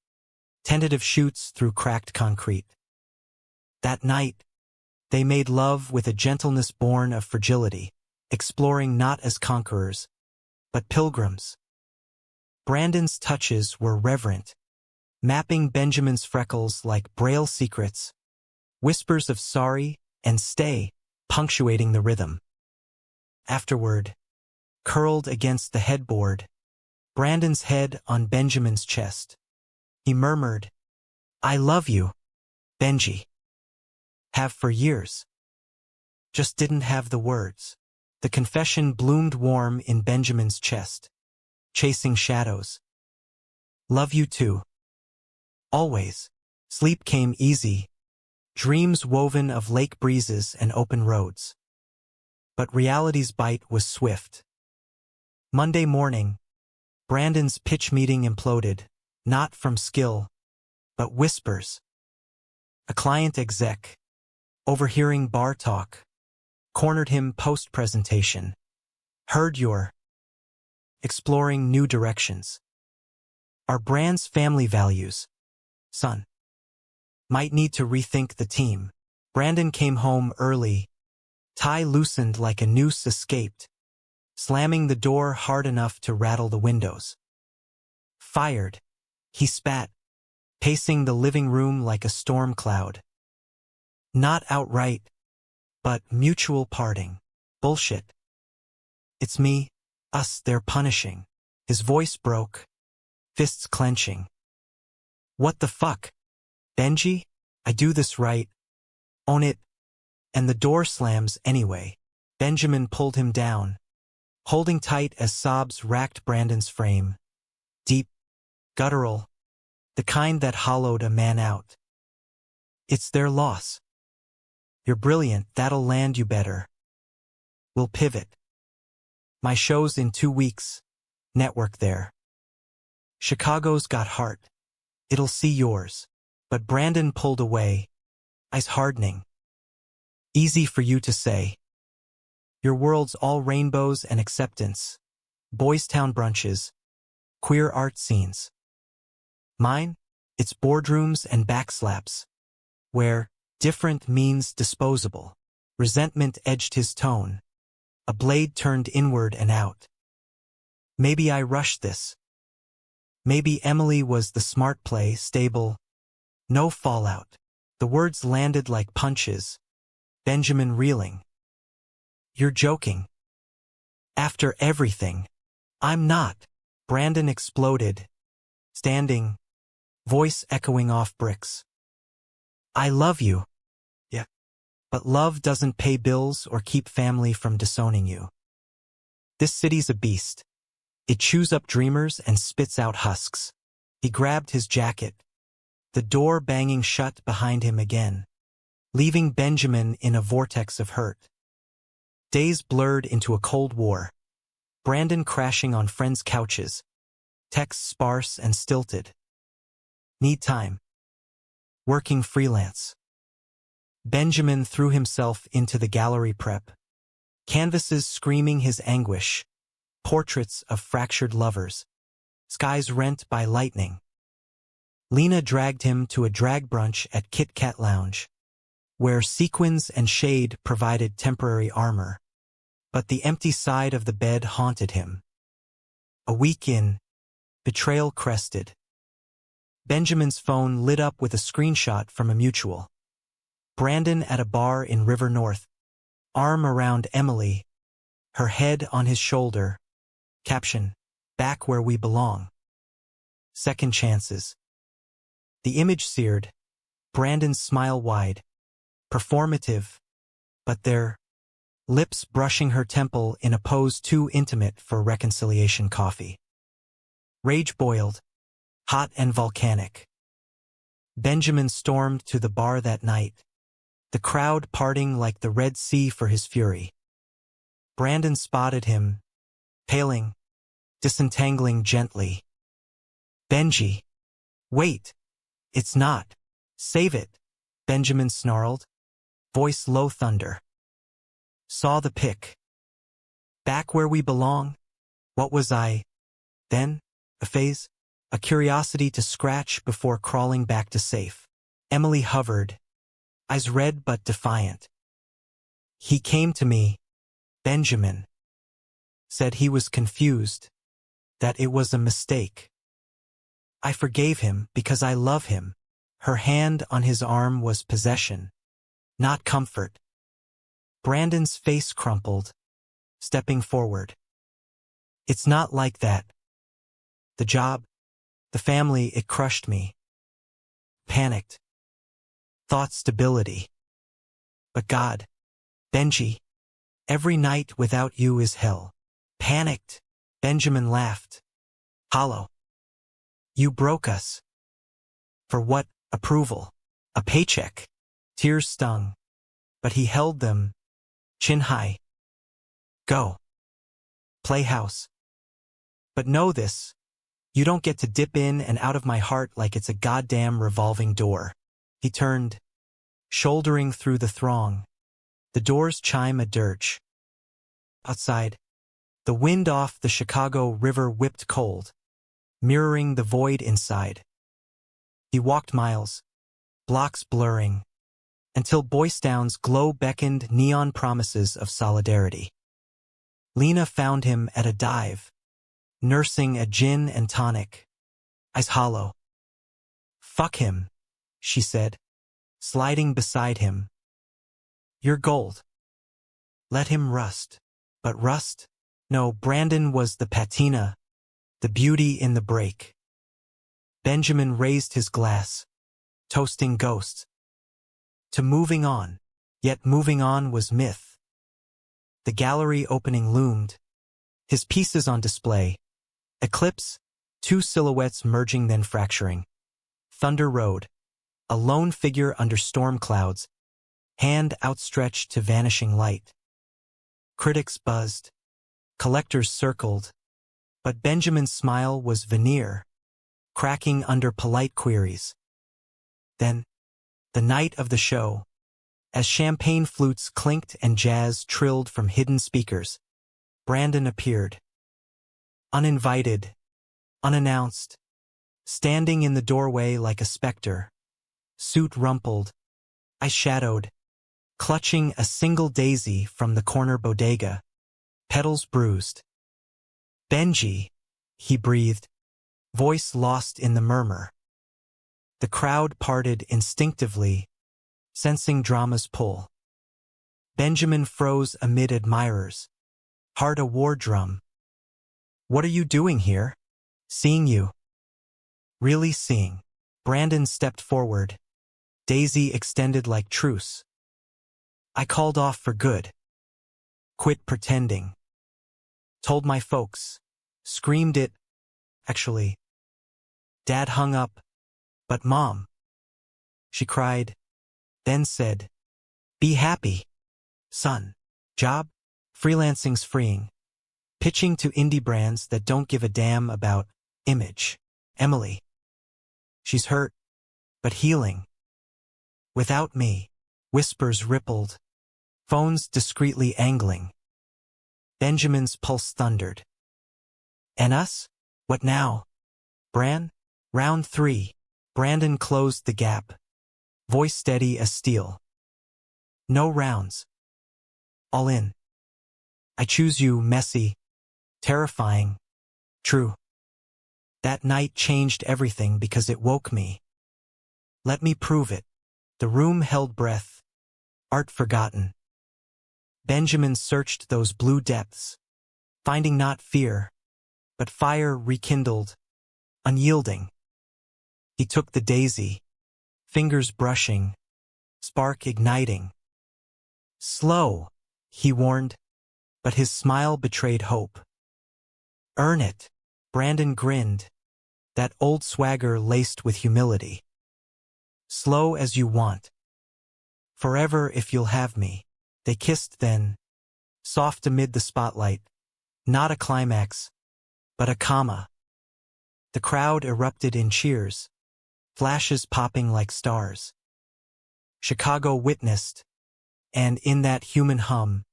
Tentative shoots through cracked concrete. That night, they made love with a gentleness born of fragility, exploring not as conquerors, but pilgrims. Brandon's touches were reverent, mapping Benjamin's freckles like Braille secrets, whispers of sorry and stay punctuating the rhythm. Afterward, curled against the headboard, Brandon's head on Benjamin's chest, he murmured, "I love you, Benji." Have for years. Just didn't have the words. The confession bloomed warm in Benjamin's chest, chasing shadows. Love you too. Always. Sleep came easy, dreams woven of lake breezes and open roads. But reality's bite was swift. Monday morning, Brandon's pitch meeting imploded, not from skill, but whispers. A client exec, overhearing bar talk, cornered him post-presentation. Heard you're exploring new directions. Our brand's family values, son. Might need to rethink the team. Brandon came home early, tie loosened like a noose escaped, slamming the door hard enough to rattle the windows. Fired, he spat, pacing the living room like a storm cloud. Not outright, but mutual parting. Bullshit. It's me, us they're punishing. His voice broke, fists clenching. What the fuck? Benji? I do this right. Own it. And the door slams anyway. Benjamin pulled him down, holding tight as sobs racked Brandon's frame. Deep, guttural, the kind that hollowed a man out. It's their loss. You're brilliant, that'll land you better. We'll pivot. My show's in 2 weeks. Network there. Chicago's got heart. It'll see yours. But Brandon pulled away, eyes hardening. Easy for you to say. Your world's all rainbows and acceptance. Boys' town brunches. Queer art scenes. Mine? It's boardrooms and backslaps. Where different means disposable. Resentment edged his tone. A blade turned inward and out. Maybe I rushed this. Maybe Emily was the smart play, stable. No fallout. The words landed like punches. Benjamin reeling. You're joking. After everything. I'm not. Brandon exploded. Standing. Voice echoing off bricks. I love you. Yeah. But love doesn't pay bills or keep family from disowning you. This city's a beast. It chews up dreamers and spits out husks. He grabbed his jacket, the door banging shut behind him again, leaving Benjamin in a vortex of hurt. Days blurred into a cold war. Brandon crashing on friends' couches, texts sparse and stilted. Need time. Working freelance. Benjamin threw himself into the gallery prep. Canvases screaming his anguish. Portraits of fractured lovers. Skies rent by lightning. Lena dragged him to a drag brunch at Kit Kat Lounge, where sequins and shade provided temporary armor. But the empty side of the bed haunted him. A week in, betrayal crested. Benjamin's phone lit up with a screenshot from a mutual. Brandon at a bar in River North, arm around Emily, her head on his shoulder. Caption, back where we belong. Second chances. The image seared, Brandon's smile wide, performative, but their lips brushing her temple in a pose too intimate for reconciliation coffee. Rage boiled, hot and volcanic. Benjamin stormed to the bar that night, the crowd parting like the Red Sea for his fury. Brandon spotted him, paling, disentangling gently. Benji. Wait. It's not. Save it. Benjamin snarled, voice low thunder. Saw the pic. Back where we belong? What was I? Then? A phase? A curiosity to scratch before crawling back to safe. Emily hovered, eyes red but defiant. He came to me, Benjamin. Said he was confused, that it was a mistake. I forgave him because I love him. Her hand on his arm was possession, not comfort. Brandon's face crumpled, stepping forward. It's not like that. The job, the family, it crushed me. Panicked. Thought stability. But God, Benji, every night without you is hell. Panicked. Benjamin laughed. Hollow. You broke us. For what? Approval. A paycheck. Tears stung. But he held them, chin high. Go. Playhouse. But know this. You don't get to dip in and out of my heart like it's a goddamn revolving door. He turned, shouldering through the throng. The doors chime a dirge. Outside, the wind off the Chicago River whipped cold, mirroring the void inside. He walked miles, blocks blurring, until Boystown's glow beckoned neon promises of solidarity. Lena found him at a dive, nursing a gin and tonic, eyes hollow. Fuck him, she said, sliding beside him. You're gold. Let him rust. But rust? No, Brandon was the patina, the beauty in the break. Benjamin raised his glass, toasting ghosts. To moving on, yet moving on was myth. The gallery opening loomed, his pieces on display. Eclipse, two silhouettes merging then fracturing. Thunder Road, a lone figure under storm clouds, hand outstretched to vanishing light. Critics buzzed, collectors circled, but Benjamin's smile was veneer, cracking under polite queries. Then, the night of the show, as champagne flutes clinked and jazz trilled from hidden speakers, Brandon appeared. Uninvited, unannounced, standing in the doorway like a specter, suit rumpled, eyes shadowed, clutching a single daisy from the corner bodega, petals bruised. Benji, he breathed, voice lost in the murmur. The crowd parted instinctively, sensing drama's pull. Benjamin froze amid admirers, heart a war drum. What are you doing here? Seeing you. Really seeing. Brandon stepped forward, daisy extended like truce. I called off for good. Quit pretending. Told my folks. Screamed it. Actually. Dad hung up. But Mom. She cried. Then said, be happy. Son. Job? Freelancing's freeing. Pitching to indie brands that don't give a damn about image. Emily. She's hurt, but healing. Without me. Whispers rippled. Phones discreetly angling. Benjamin's pulse thundered. And us? What now? Bran? Round 3. Brandon closed the gap. Voice steady as steel. No rounds. All in. I choose you, messy. Terrifying. True. That night changed everything because it woke me. Let me prove it. The room held breath. Art forgotten. Benjamin searched those blue depths, finding not fear, but fire rekindled, unyielding. He took the daisy, fingers brushing, spark igniting. Slow, he warned, but his smile betrayed hope. Earn it, Brandon grinned, that old swagger laced with humility. Slow as you want. Forever if you'll have me. They kissed then, soft amid the spotlight, not a climax, but a comma. The crowd erupted in cheers, flashes popping like stars. Chicago witnessed, and in that human hum,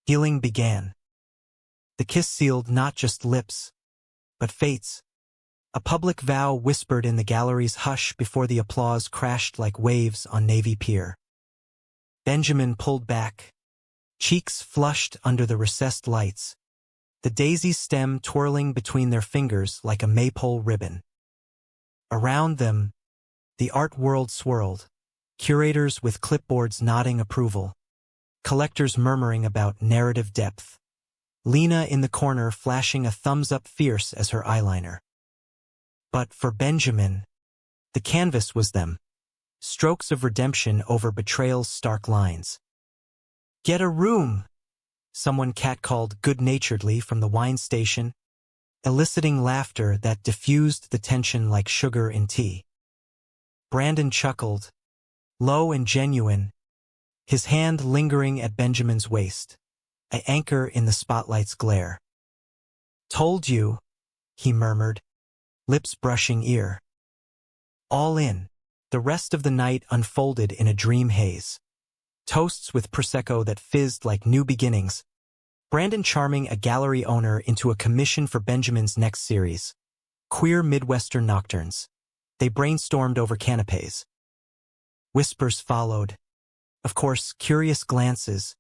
healing began. The kiss sealed not just lips, but fates. A public vow whispered in the gallery's hush before the applause crashed like waves on Navy Pier. Benjamin pulled back, cheeks flushed under the recessed lights, the daisy stem twirling between their fingers like a maypole ribbon. Around them, the art world swirled, curators with clipboards nodding approval, collectors murmuring about narrative depth, Lena in the corner flashing a thumbs-up fierce as her eyeliner. But for Benjamin, the canvas was them, strokes of redemption over betrayal's stark lines. "Get a room!" someone catcalled good-naturedly from the wine station, eliciting laughter that diffused the tension like sugar in tea. Brandon chuckled, low and genuine, his hand lingering at Benjamin's waist, an anchor in the spotlight's glare. "Told you," he murmured, lips brushing ear. All in, the rest of the night unfolded in a dream haze. Toasts with Prosecco that fizzed like new beginnings, Brandon charming a gallery owner into a commission for Benjamin's next series, Queer Midwestern Nocturnes. They brainstormed over canapes. Whispers followed. Of course, curious glances,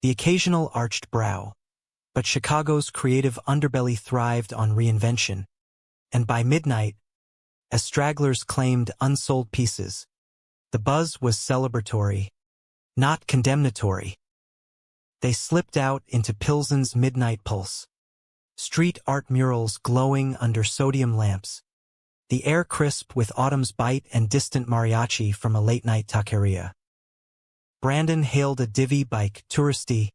the occasional arched brow. But Chicago's creative underbelly thrived on reinvention, and by midnight, as stragglers claimed unsold pieces, the buzz was celebratory, not condemnatory. They slipped out into Pilsen's midnight pulse, street art murals glowing under sodium lamps, the air crisp with autumn's bite and distant mariachi from a late-night taqueria. Brandon hailed a divvy bike, touristy,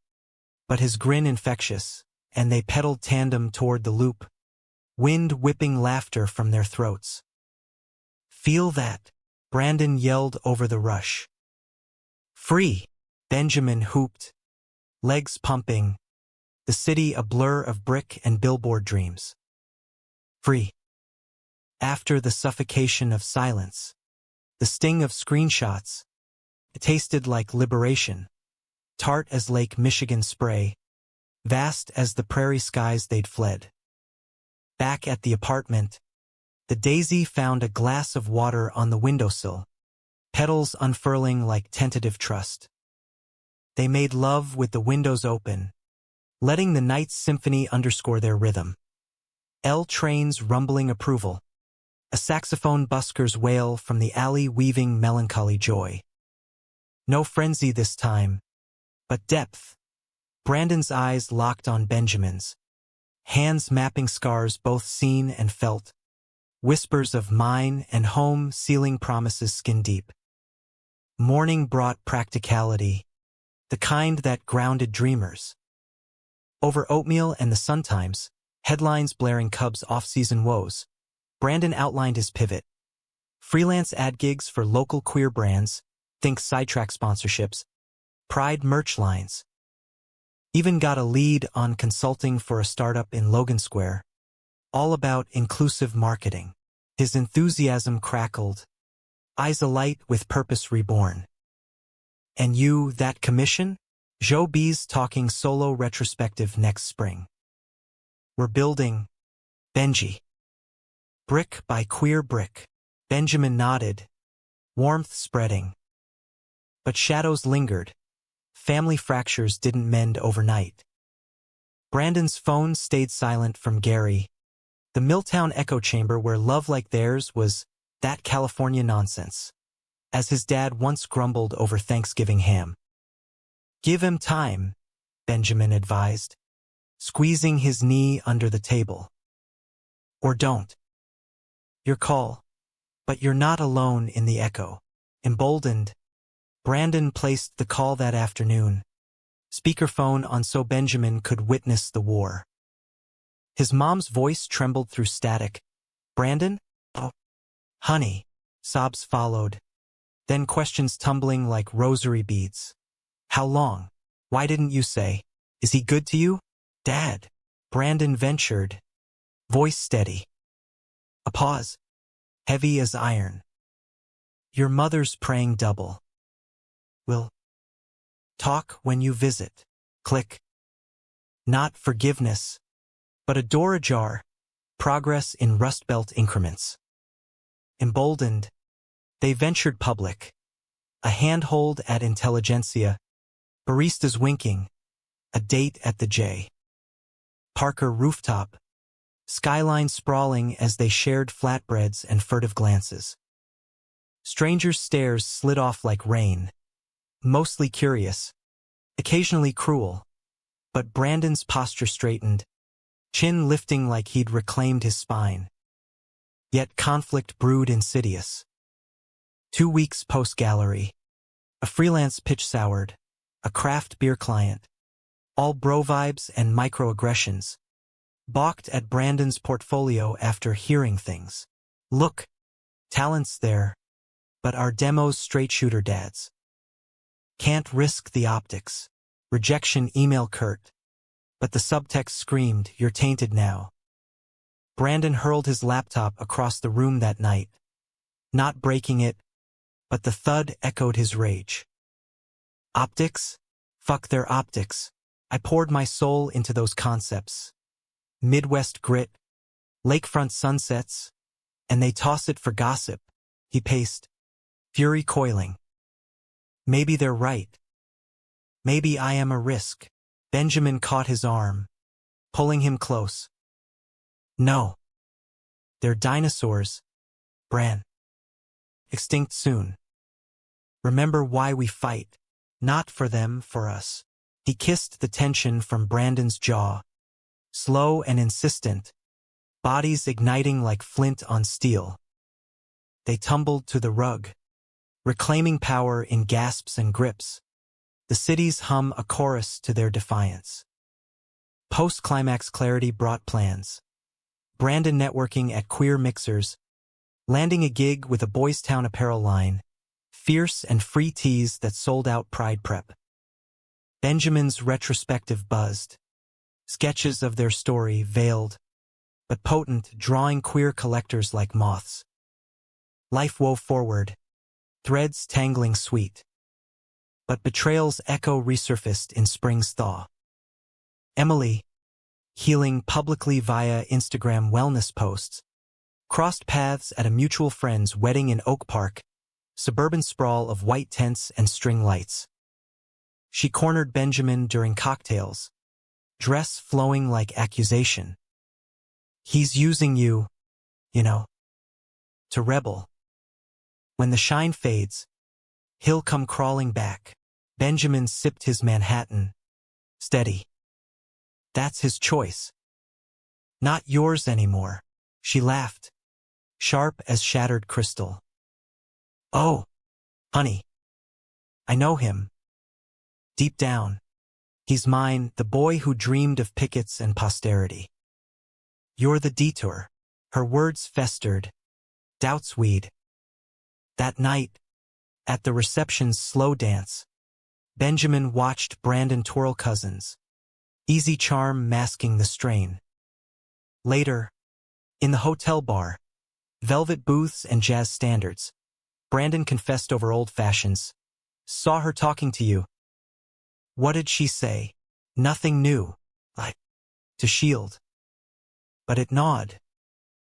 but his grin infectious, and they pedaled tandem toward the loop, wind whipping laughter from their throats. "Feel that," Brandon yelled over the rush. "Free," Benjamin whooped, legs pumping, the city a blur of brick and billboard dreams. Free. After the suffocation of silence, the sting of screenshots, it tasted like liberation, tart as Lake Michigan spray, vast as the prairie skies they'd fled. Back at the apartment, the daisy found a glass of water on the windowsill, petals unfurling like tentative trust. They made love with the windows open, letting the night's symphony underscore their rhythm. L trains rumbling approval, a saxophone busker's wail from the alley weaving melancholy joy. No frenzy this time, but depth. Brandon's eyes locked on Benjamin's, hands mapping scars both seen and felt, whispers of mine and home sealing promises skin deep. Morning brought practicality, the kind that grounded dreamers. Over oatmeal and the Sun-Times, headlines blaring Cubs' off-season woes, Brandon outlined his pivot. Freelance ad gigs for local queer brands, think sidetrack sponsorships, Pride merch lines. Even got a lead on consulting for a startup in Logan Square, all about inclusive marketing. His enthusiasm crackled, eyes alight with purpose reborn. "And you, that commission?" Joe B's talking solo retrospective next spring. "We're building, Benji." Brick by queer brick. Benjamin nodded, warmth spreading. But shadows lingered. Family fractures didn't mend overnight. Brandon's phone stayed silent from Gary, the Milltown echo chamber where love like theirs was that California nonsense, as his dad once grumbled over Thanksgiving ham. "Give him time," Benjamin advised, squeezing his knee under the table. "Or don't. Your call. But you're not alone in the echo." Emboldened, Brandon placed the call that afternoon, speakerphone on so Benjamin could witness the war. His mom's voice trembled through static. "Brandon? Oh, honey." Sobs followed, then questions tumbling like rosary beads. "How long? Why didn't you say? Is he good to you?" "Dad," Brandon ventured, voice steady. A pause, heavy as iron. "Your mother's praying double. We'll talk when you visit." Click. Not forgiveness, but a door ajar, progress in Rust Belt increments. Emboldened, they ventured public. A handhold at Intelligentsia, baristas winking, a date at the J. Parker rooftop, skyline sprawling as they shared flatbreads and furtive glances. Strangers' stares slid off like rain, mostly curious, occasionally cruel, but Brandon's posture straightened, chin lifting like he'd reclaimed his spine. Yet conflict brewed insidious. 2 weeks post-gallery, a freelance pitch soured, a craft beer client, all bro vibes and microaggressions, balked at Brandon's portfolio after hearing things. Look, talent's there, but our demos straight shooter dads. Can't risk the optics. Rejection email curt. But the subtext screamed, you're tainted now. Brandon hurled his laptop across the room that night, not breaking it, but the thud echoed his rage. Optics? Fuck their optics. I poured my soul into those concepts. Midwest grit, lakefront sunsets, and they toss it for gossip, he paced, fury coiling. Maybe they're right. Maybe I am a risk. Benjamin caught his arm, pulling him close. No. They're dinosaurs, Bran. Extinct soon. Remember why we fight. Not for them, for us. He kissed the tension from Brandon's jaw. Slow and insistent, bodies igniting like flint on steel. They tumbled to the rug, reclaiming power in gasps and grips. The cities hum a chorus to their defiance. Post-climax clarity brought plans. Brandon networking at queer mixers, landing a gig with a Boys Town apparel line, fierce and free tees that sold out Pride Prep. Benjamin's retrospective buzzed. Sketches of their story veiled, but potent, drawing queer collectors like moths. Life wove forward, threads tangling sweet. But betrayals echo resurfaced in spring's thaw. Emily, healing publicly via Instagram wellness posts, crossed paths at a mutual friend's wedding in Oak Park, suburban sprawl of white tents and string lights. She cornered Benjamin during cocktails, dress flowing like accusation. He's using you, to rebel. When the shine fades, he'll come crawling back. Benjamin sipped his Manhattan. Steady. That's his choice. Not yours anymore. She laughed, sharp as shattered crystal. Oh, honey. I know him. Deep down. He's mine, the boy who dreamed of pickets and posterity. You're the detour. Her words festered. Doubts weed. That night, at the reception's slow dance, Benjamin watched Brandon twirl cousins, easy charm masking the strain. Later, in the hotel bar, velvet booths and jazz standards, Brandon confessed over old fashions. Saw her talking to you. What did she say? Nothing new. To shield. But it gnawed.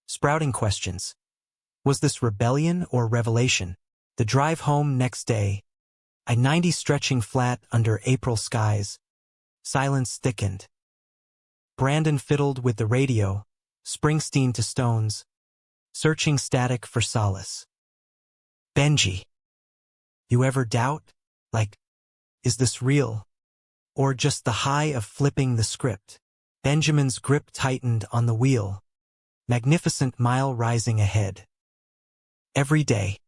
Sprouting questions. Was this rebellion or revelation? The drive home next day, I-90 stretching flat under April skies. Silence thickened. Brandon fiddled with the radio, Springsteen to Stones, searching static for solace. Benji. You ever doubt? Is this real? Or just the high of flipping the script? Benjamin's grip tightened on the wheel. Magnificent mile rising ahead. Every day.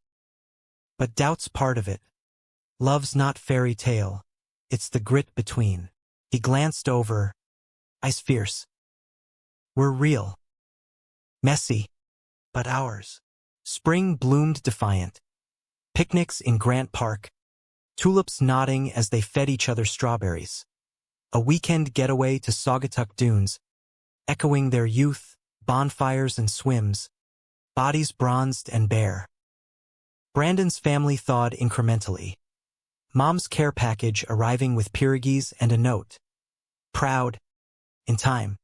But doubt's part of it. Love's not fairy tale. It's the grit between. He glanced over. Ice fierce. We're real. Messy. But ours. Spring bloomed defiant. Picnics in Grant Park. Tulips nodding as they fed each other strawberries. A weekend getaway to Saugatuck Dunes, echoing their youth, bonfires and swims, bodies bronzed and bare. Brandon's family thawed incrementally. Mom's care package arriving with pierogies and a note. Proud, In time.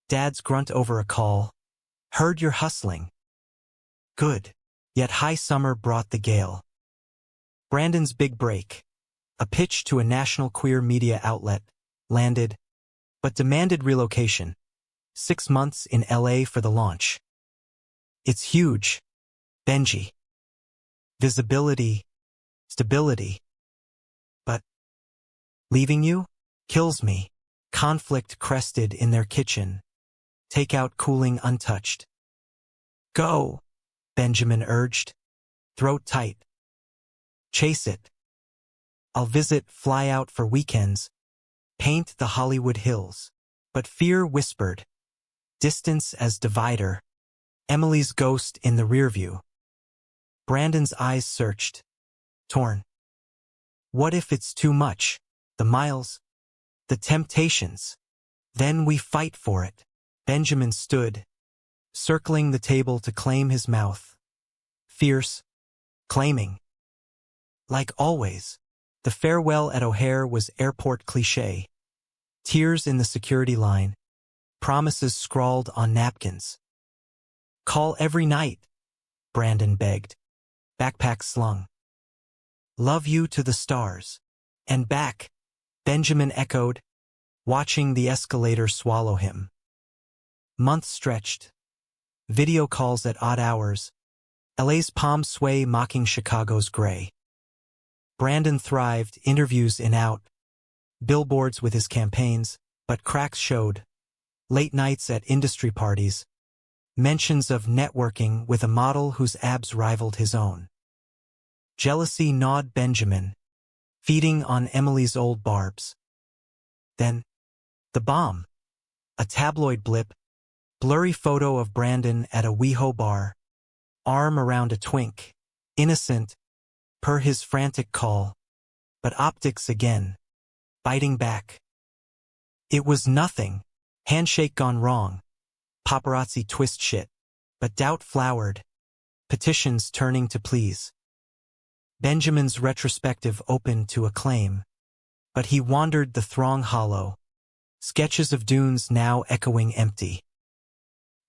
Dad's grunt over a call. Heard you're hustling. Good. Yet high summer brought the gale. Brandon's big break. A pitch to a national queer media outlet. Landed. But demanded relocation. 6 months in LA for the launch. It's huge. Benji. Visibility. Stability. But leaving you? Kills me. Conflict crested in their kitchen. Takeout cooling untouched. Go, Benjamin urged. Throat tight. Chase it. I'll visit, fly out for weekends. Paint the Hollywood hills. But fear whispered. Distance as divider. Emily's ghost in the rearview. Brandon's eyes searched. Torn. What if it's too much? The miles? The temptations? Then we fight for it. Benjamin stood, circling the table to claim his mouth. Fierce. Claiming. Like always, the farewell at O'Hare was airport cliché. Tears in the security line. Promises scrawled on napkins. Call every night, Brandon begged. Backpack slung. Love you to the stars. And back, Benjamin echoed, watching the escalator swallow him. Months stretched. Video calls at odd hours. LA's palm sway mocking Chicago's gray. Brandon thrived, interviews in out. Billboards with his campaigns, but cracks showed. Late nights at industry parties. Mentions of networking with a model whose abs rivaled his own. Jealousy gnawed Benjamin, feeding on Emily's old barbs. Then, the bomb. A tabloid blip. Blurry photo of Brandon at a WeHo bar. Arm around a twink. Innocent, per his frantic call. But optics again. Biting back. It was nothing. Handshake gone wrong. Paparazzi twist shit. But doubt flowered. Petitions turning to please. Benjamin's retrospective opened to acclaim. But he wandered the throng hollow. Sketches of dunes now echoing empty.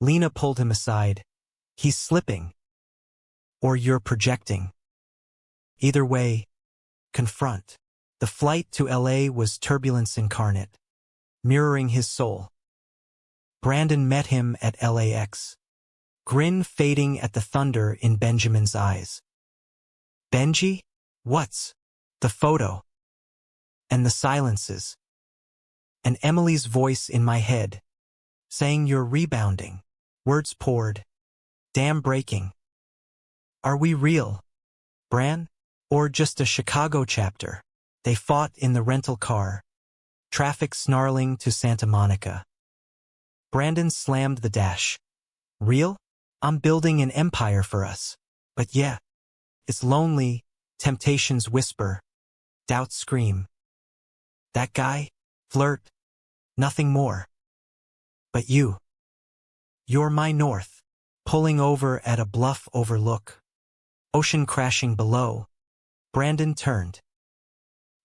Lena pulled him aside. He's slipping. Or you're projecting. Either way, confront. The flight to LA was turbulence incarnate, mirroring his soul. Brandon met him at LAX. Grin fading at the thunder in Benjamin's eyes. Benji? What's the photo? And the silences. And Emily's voice in my head, saying you're rebounding. Words poured. Dam breaking. Are we real, Bran? Or just a Chicago chapter? They fought in the rental car. Traffic snarling to Santa Monica. Brandon slammed the dash. Real? I'm building an empire for us. But yeah, it's lonely. Temptations whisper. Doubts scream. That guy? Flirt. Nothing more. But you. You're my north. Pulling over at a bluff overlook. Ocean crashing below. Brandon turned.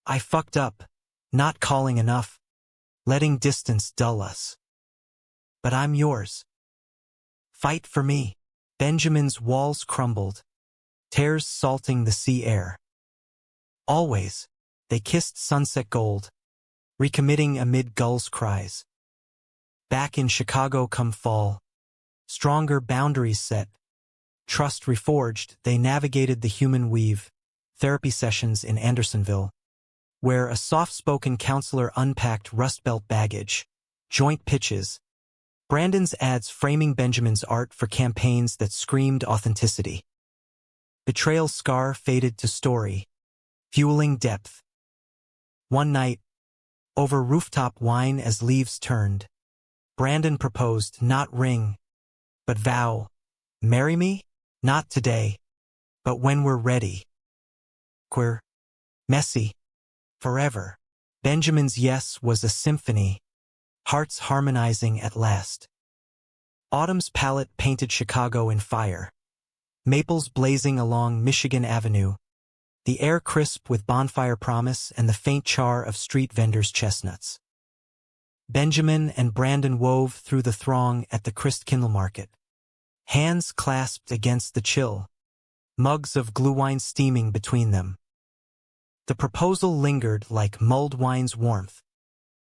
I fucked up. Not calling enough. Letting distance dull us. But I'm yours. Fight for me. Benjamin's walls crumbled. Tears salting the sea air. Always. They kissed sunset gold. Recommitting amid gulls' cries. Back in Chicago come fall. Stronger boundaries set. Trust reforged, they navigated the human weave. Therapy sessions in Andersonville, where a soft-spoken counselor unpacked Rust Belt baggage. Joint pitches. Brandon's ads framing Benjamin's art for campaigns that screamed authenticity. Betrayal scar faded to story, fueling depth. One night, over rooftop wine as leaves turned, Brandon proposed not ring, but vow. Marry me? Not today, but when we're ready. Queer. Messy. Forever. Benjamin's yes was a symphony, hearts harmonizing at last. Autumn's palette painted Chicago in fire. Maples blazing along Michigan Avenue. The air crisp with bonfire promise and the faint char of street vendors' chestnuts. Benjamin and Brandon wove through the throng at the Christkindl market. Hands clasped against the chill, mugs of glühwein steaming between them. The proposal lingered like mulled wine's warmth,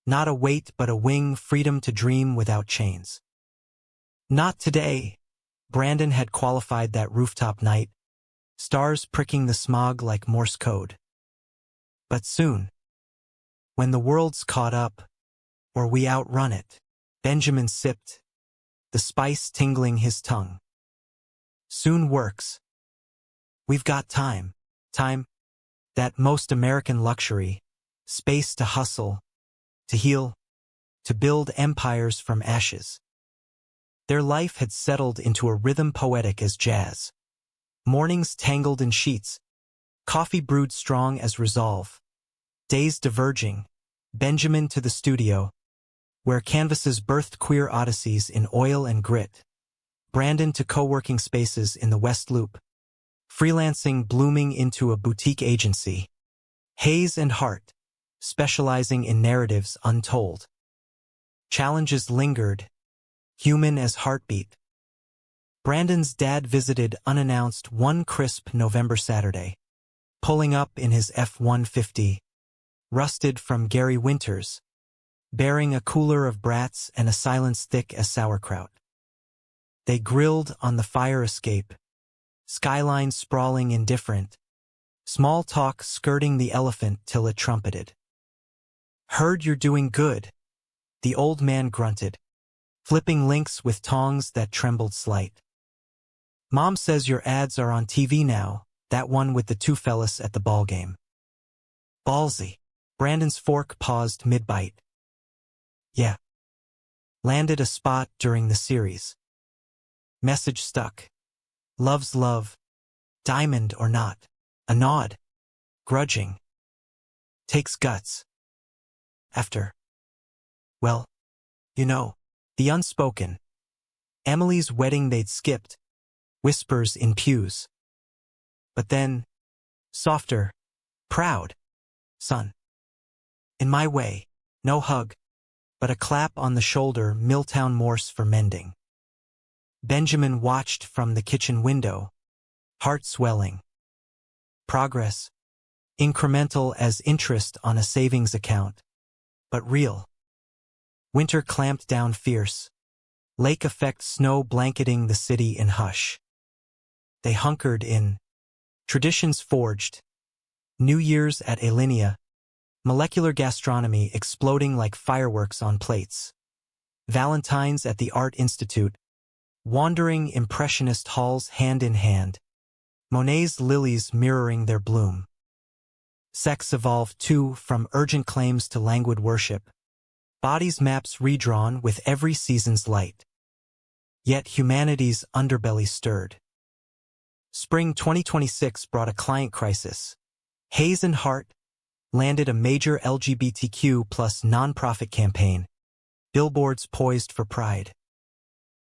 not a weight but a wing, freedom to dream without chains. Not today. Brandon had qualified that rooftop night, stars pricking the smog like Morse code. But soon, when the world's caught up, or we outrun it, Benjamin sipped, the spice tingling his tongue. Soon works. We've got time, that most American luxury, space to hustle, to heal, to build empires from ashes. Their life had settled into a rhythm poetic as jazz. Mornings tangled in sheets, coffee brewed strong as resolve. Days diverging, Benjamin to the studio, where canvases birthed queer odysseys in oil and grit. Brandon to co-working spaces in the West Loop, freelancing blooming into a boutique agency. Hayes and Hart, specializing in narratives untold. Challenges lingered, human as heartbeat. Brandon's dad visited unannounced one crisp November Saturday, pulling up in his F-150, rusted from Gary Winters, bearing a cooler of brats and a silence thick as sauerkraut. They grilled on the fire escape, skyline sprawling indifferent, small talk skirting the elephant till it trumpeted. "Heard you're doing good," the old man grunted, flipping links with tongs that trembled slight. "Mom says your ads are on TV now, that one with the two fellas at the ball game." Ballsy. Brandon's fork paused mid-bite. "Yeah." Landed a spot during the series. Message stuck. Love's love. Diamond or not. A nod. Grudging. Takes guts. After. Well, you know, the unspoken. Emily's wedding they'd skipped. Whispers in pews. But then, softer, proud, son. In my way, no hug, but a clap on the shoulder, Milltown Morse for mending. Benjamin watched from the kitchen window, heart swelling. Progress, incremental as interest on a savings account, but real. Winter clamped down fierce, lake effect snow blanketing the city in hush. They hunkered in, traditions forged, New Year's at Alinea, molecular gastronomy exploding like fireworks on plates. Valentine's at the Art Institute, wandering impressionist halls hand in hand. Monet's lilies mirroring their bloom. Sex evolved too, from urgent claims to languid worship. Bodies maps redrawn with every season's light. Yet humanity's underbelly stirred. Spring 2026 brought a client crisis. Hayes and Hart landed a major LGBTQ+ nonprofit campaign, billboards poised for pride.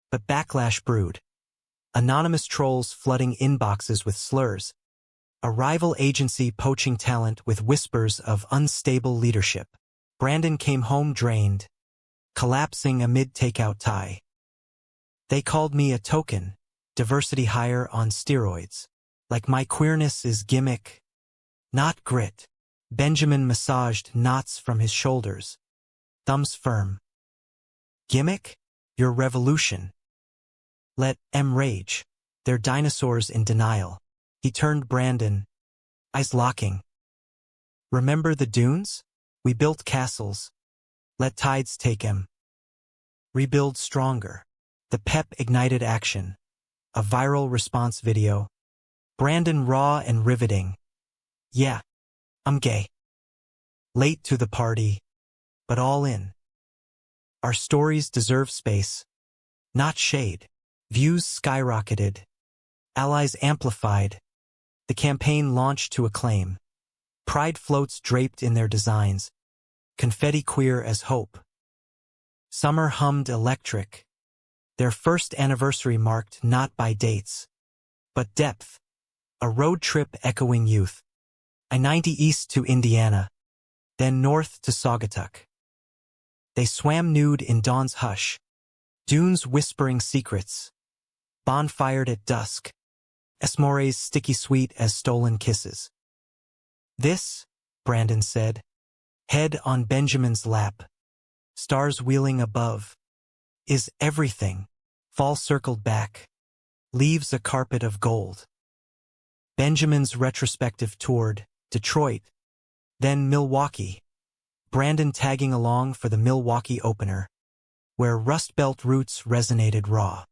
But backlash brewed. Anonymous trolls flooding inboxes with slurs. A rival agency poaching talent with whispers of unstable leadership. Brandon came home drained, collapsing amid takeout tie. They called me a token, diversity hire on steroids. Like my queerness is gimmick, not grit. Benjamin massaged knots from his shoulders, thumbs firm. Gimmick? Your revolution. Let M rage. They're dinosaurs in denial. He turned Brandon, eyes locking. Remember the dunes? We built castles. Let tides take 'em. Rebuild stronger. The pep ignited action. A viral response video. Brandon raw and riveting. Yeah, I'm gay. Late to the party, but all in. Our stories deserve space, not shade. Views skyrocketed. Allies amplified. The campaign launched to acclaim. Pride floats draped in their designs. Confetti queer as hope. Summer hummed electric. Their first anniversary marked not by dates, but depth. A road trip echoing youth. I-90 east to Indiana, then north to Saugatuck. They swam nude in dawn's hush, dunes whispering secrets, bonfired at dusk, Esmore's sticky sweet as stolen kisses. This, Brandon said, head on Benjamin's lap, stars wheeling above, is everything. Fall circled back, leaves a carpet of gold. Benjamin's retrospective toured Detroit, then Milwaukee, Brandon tagging along for the Milwaukee opener, where Rust Belt roots resonated raw.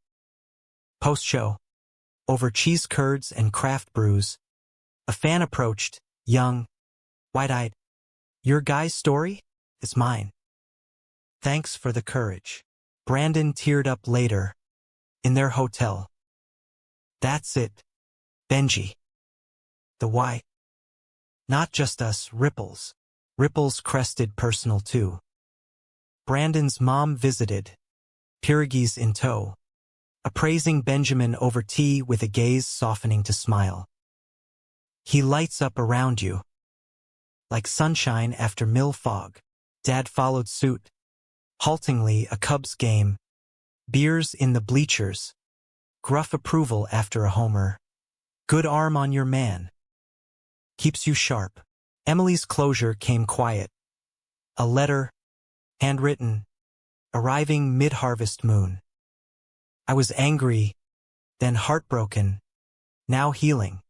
Post-show, over cheese curds and craft brews, a fan approached, young, wide-eyed. Your guy's story? It's mine. Thanks for the courage. Brandon teared up later, in their hotel. That's it, Benji. The why? Not just us, ripples. Ripples crested personal too. Brandon's mom visited, pierogies in tow, appraising Benjamin over tea with a gaze softening to smile. He lights up around you, like sunshine after mill fog. Dad followed suit, haltingly a Cubs game, beers in the bleachers, gruff approval after a homer. Good arm on your man. Keeps you sharp. Emily's closure came quiet. A letter, handwritten, arriving mid-harvest moon. I was angry, then heartbroken, now healing.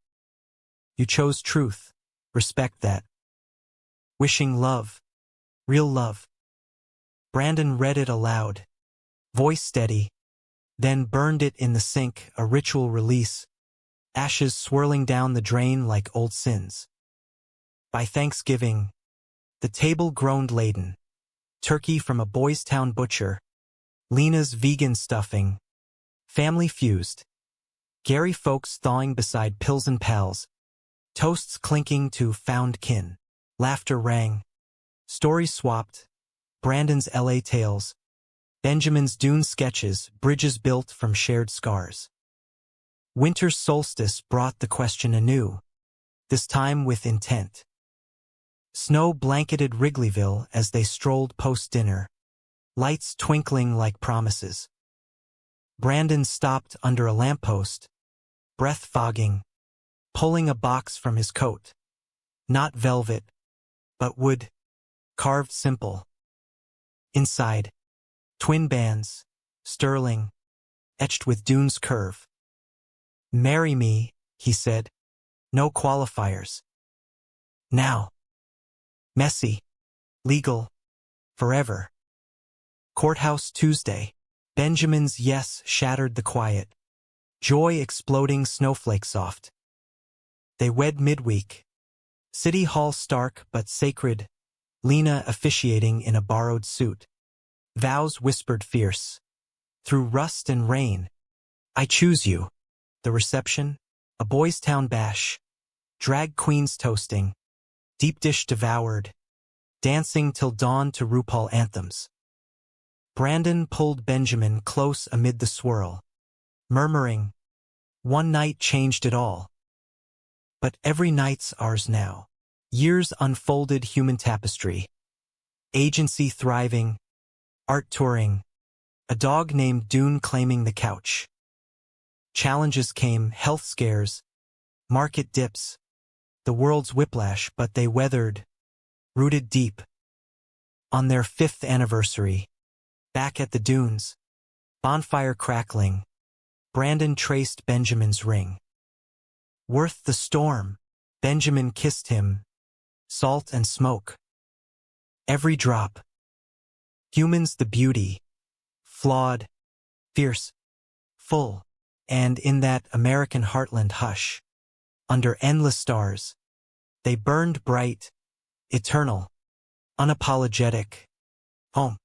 You chose truth, respect that. Wishing love, real love. Brandon read it aloud, voice steady, then burned it in the sink, a ritual release, ashes swirling down the drain like old sins. By Thanksgiving, the table groaned laden. Turkey from a Boys Town butcher, Lena's vegan stuffing, family fused. Gary folks thawing beside Pills and Pals, toasts clinking to found kin. Laughter rang, stories swapped, Brandon's LA tales, Benjamin's Dune sketches, bridges built from shared scars. Winter's solstice brought the question anew, this time with intent. Snow blanketed Wrigleyville as they strolled post-dinner, lights twinkling like promises. Brandon stopped under a lamppost, breath fogging, pulling a box from his coat. Not velvet, but wood, carved simple. Inside, twin bands, sterling, etched with Dune's curve. Marry me, he said, no qualifiers. Now. Messy, legal, forever. Courthouse Tuesday. Benjamin's yes shattered the quiet, joy exploding snowflake soft. They wed midweek. City Hall stark but sacred, Lena officiating in a borrowed suit. Vows whispered fierce. Through rust and rain. I choose you. The reception, a Boys Town bash. Drag queens toasting. Deep dish devoured. Dancing till dawn to RuPaul anthems. Brandon pulled Benjamin close amid the swirl, murmuring, one night changed it all. But every night's ours now. Years unfolded human tapestry. Agency thriving, art touring, a dog named Dune claiming the couch. Challenges came, health scares, market dips, the world's whiplash, but they weathered, rooted deep. On their 5th anniversary, back at the dunes, bonfire crackling, Brandon traced Benjamin's ring. Worth the storm, Benjamin kissed him, salt and smoke. Every drop. Humans the beauty, flawed, fierce, full, and in that American heartland hush, under endless stars, they burned bright, eternal, unapologetic. Home.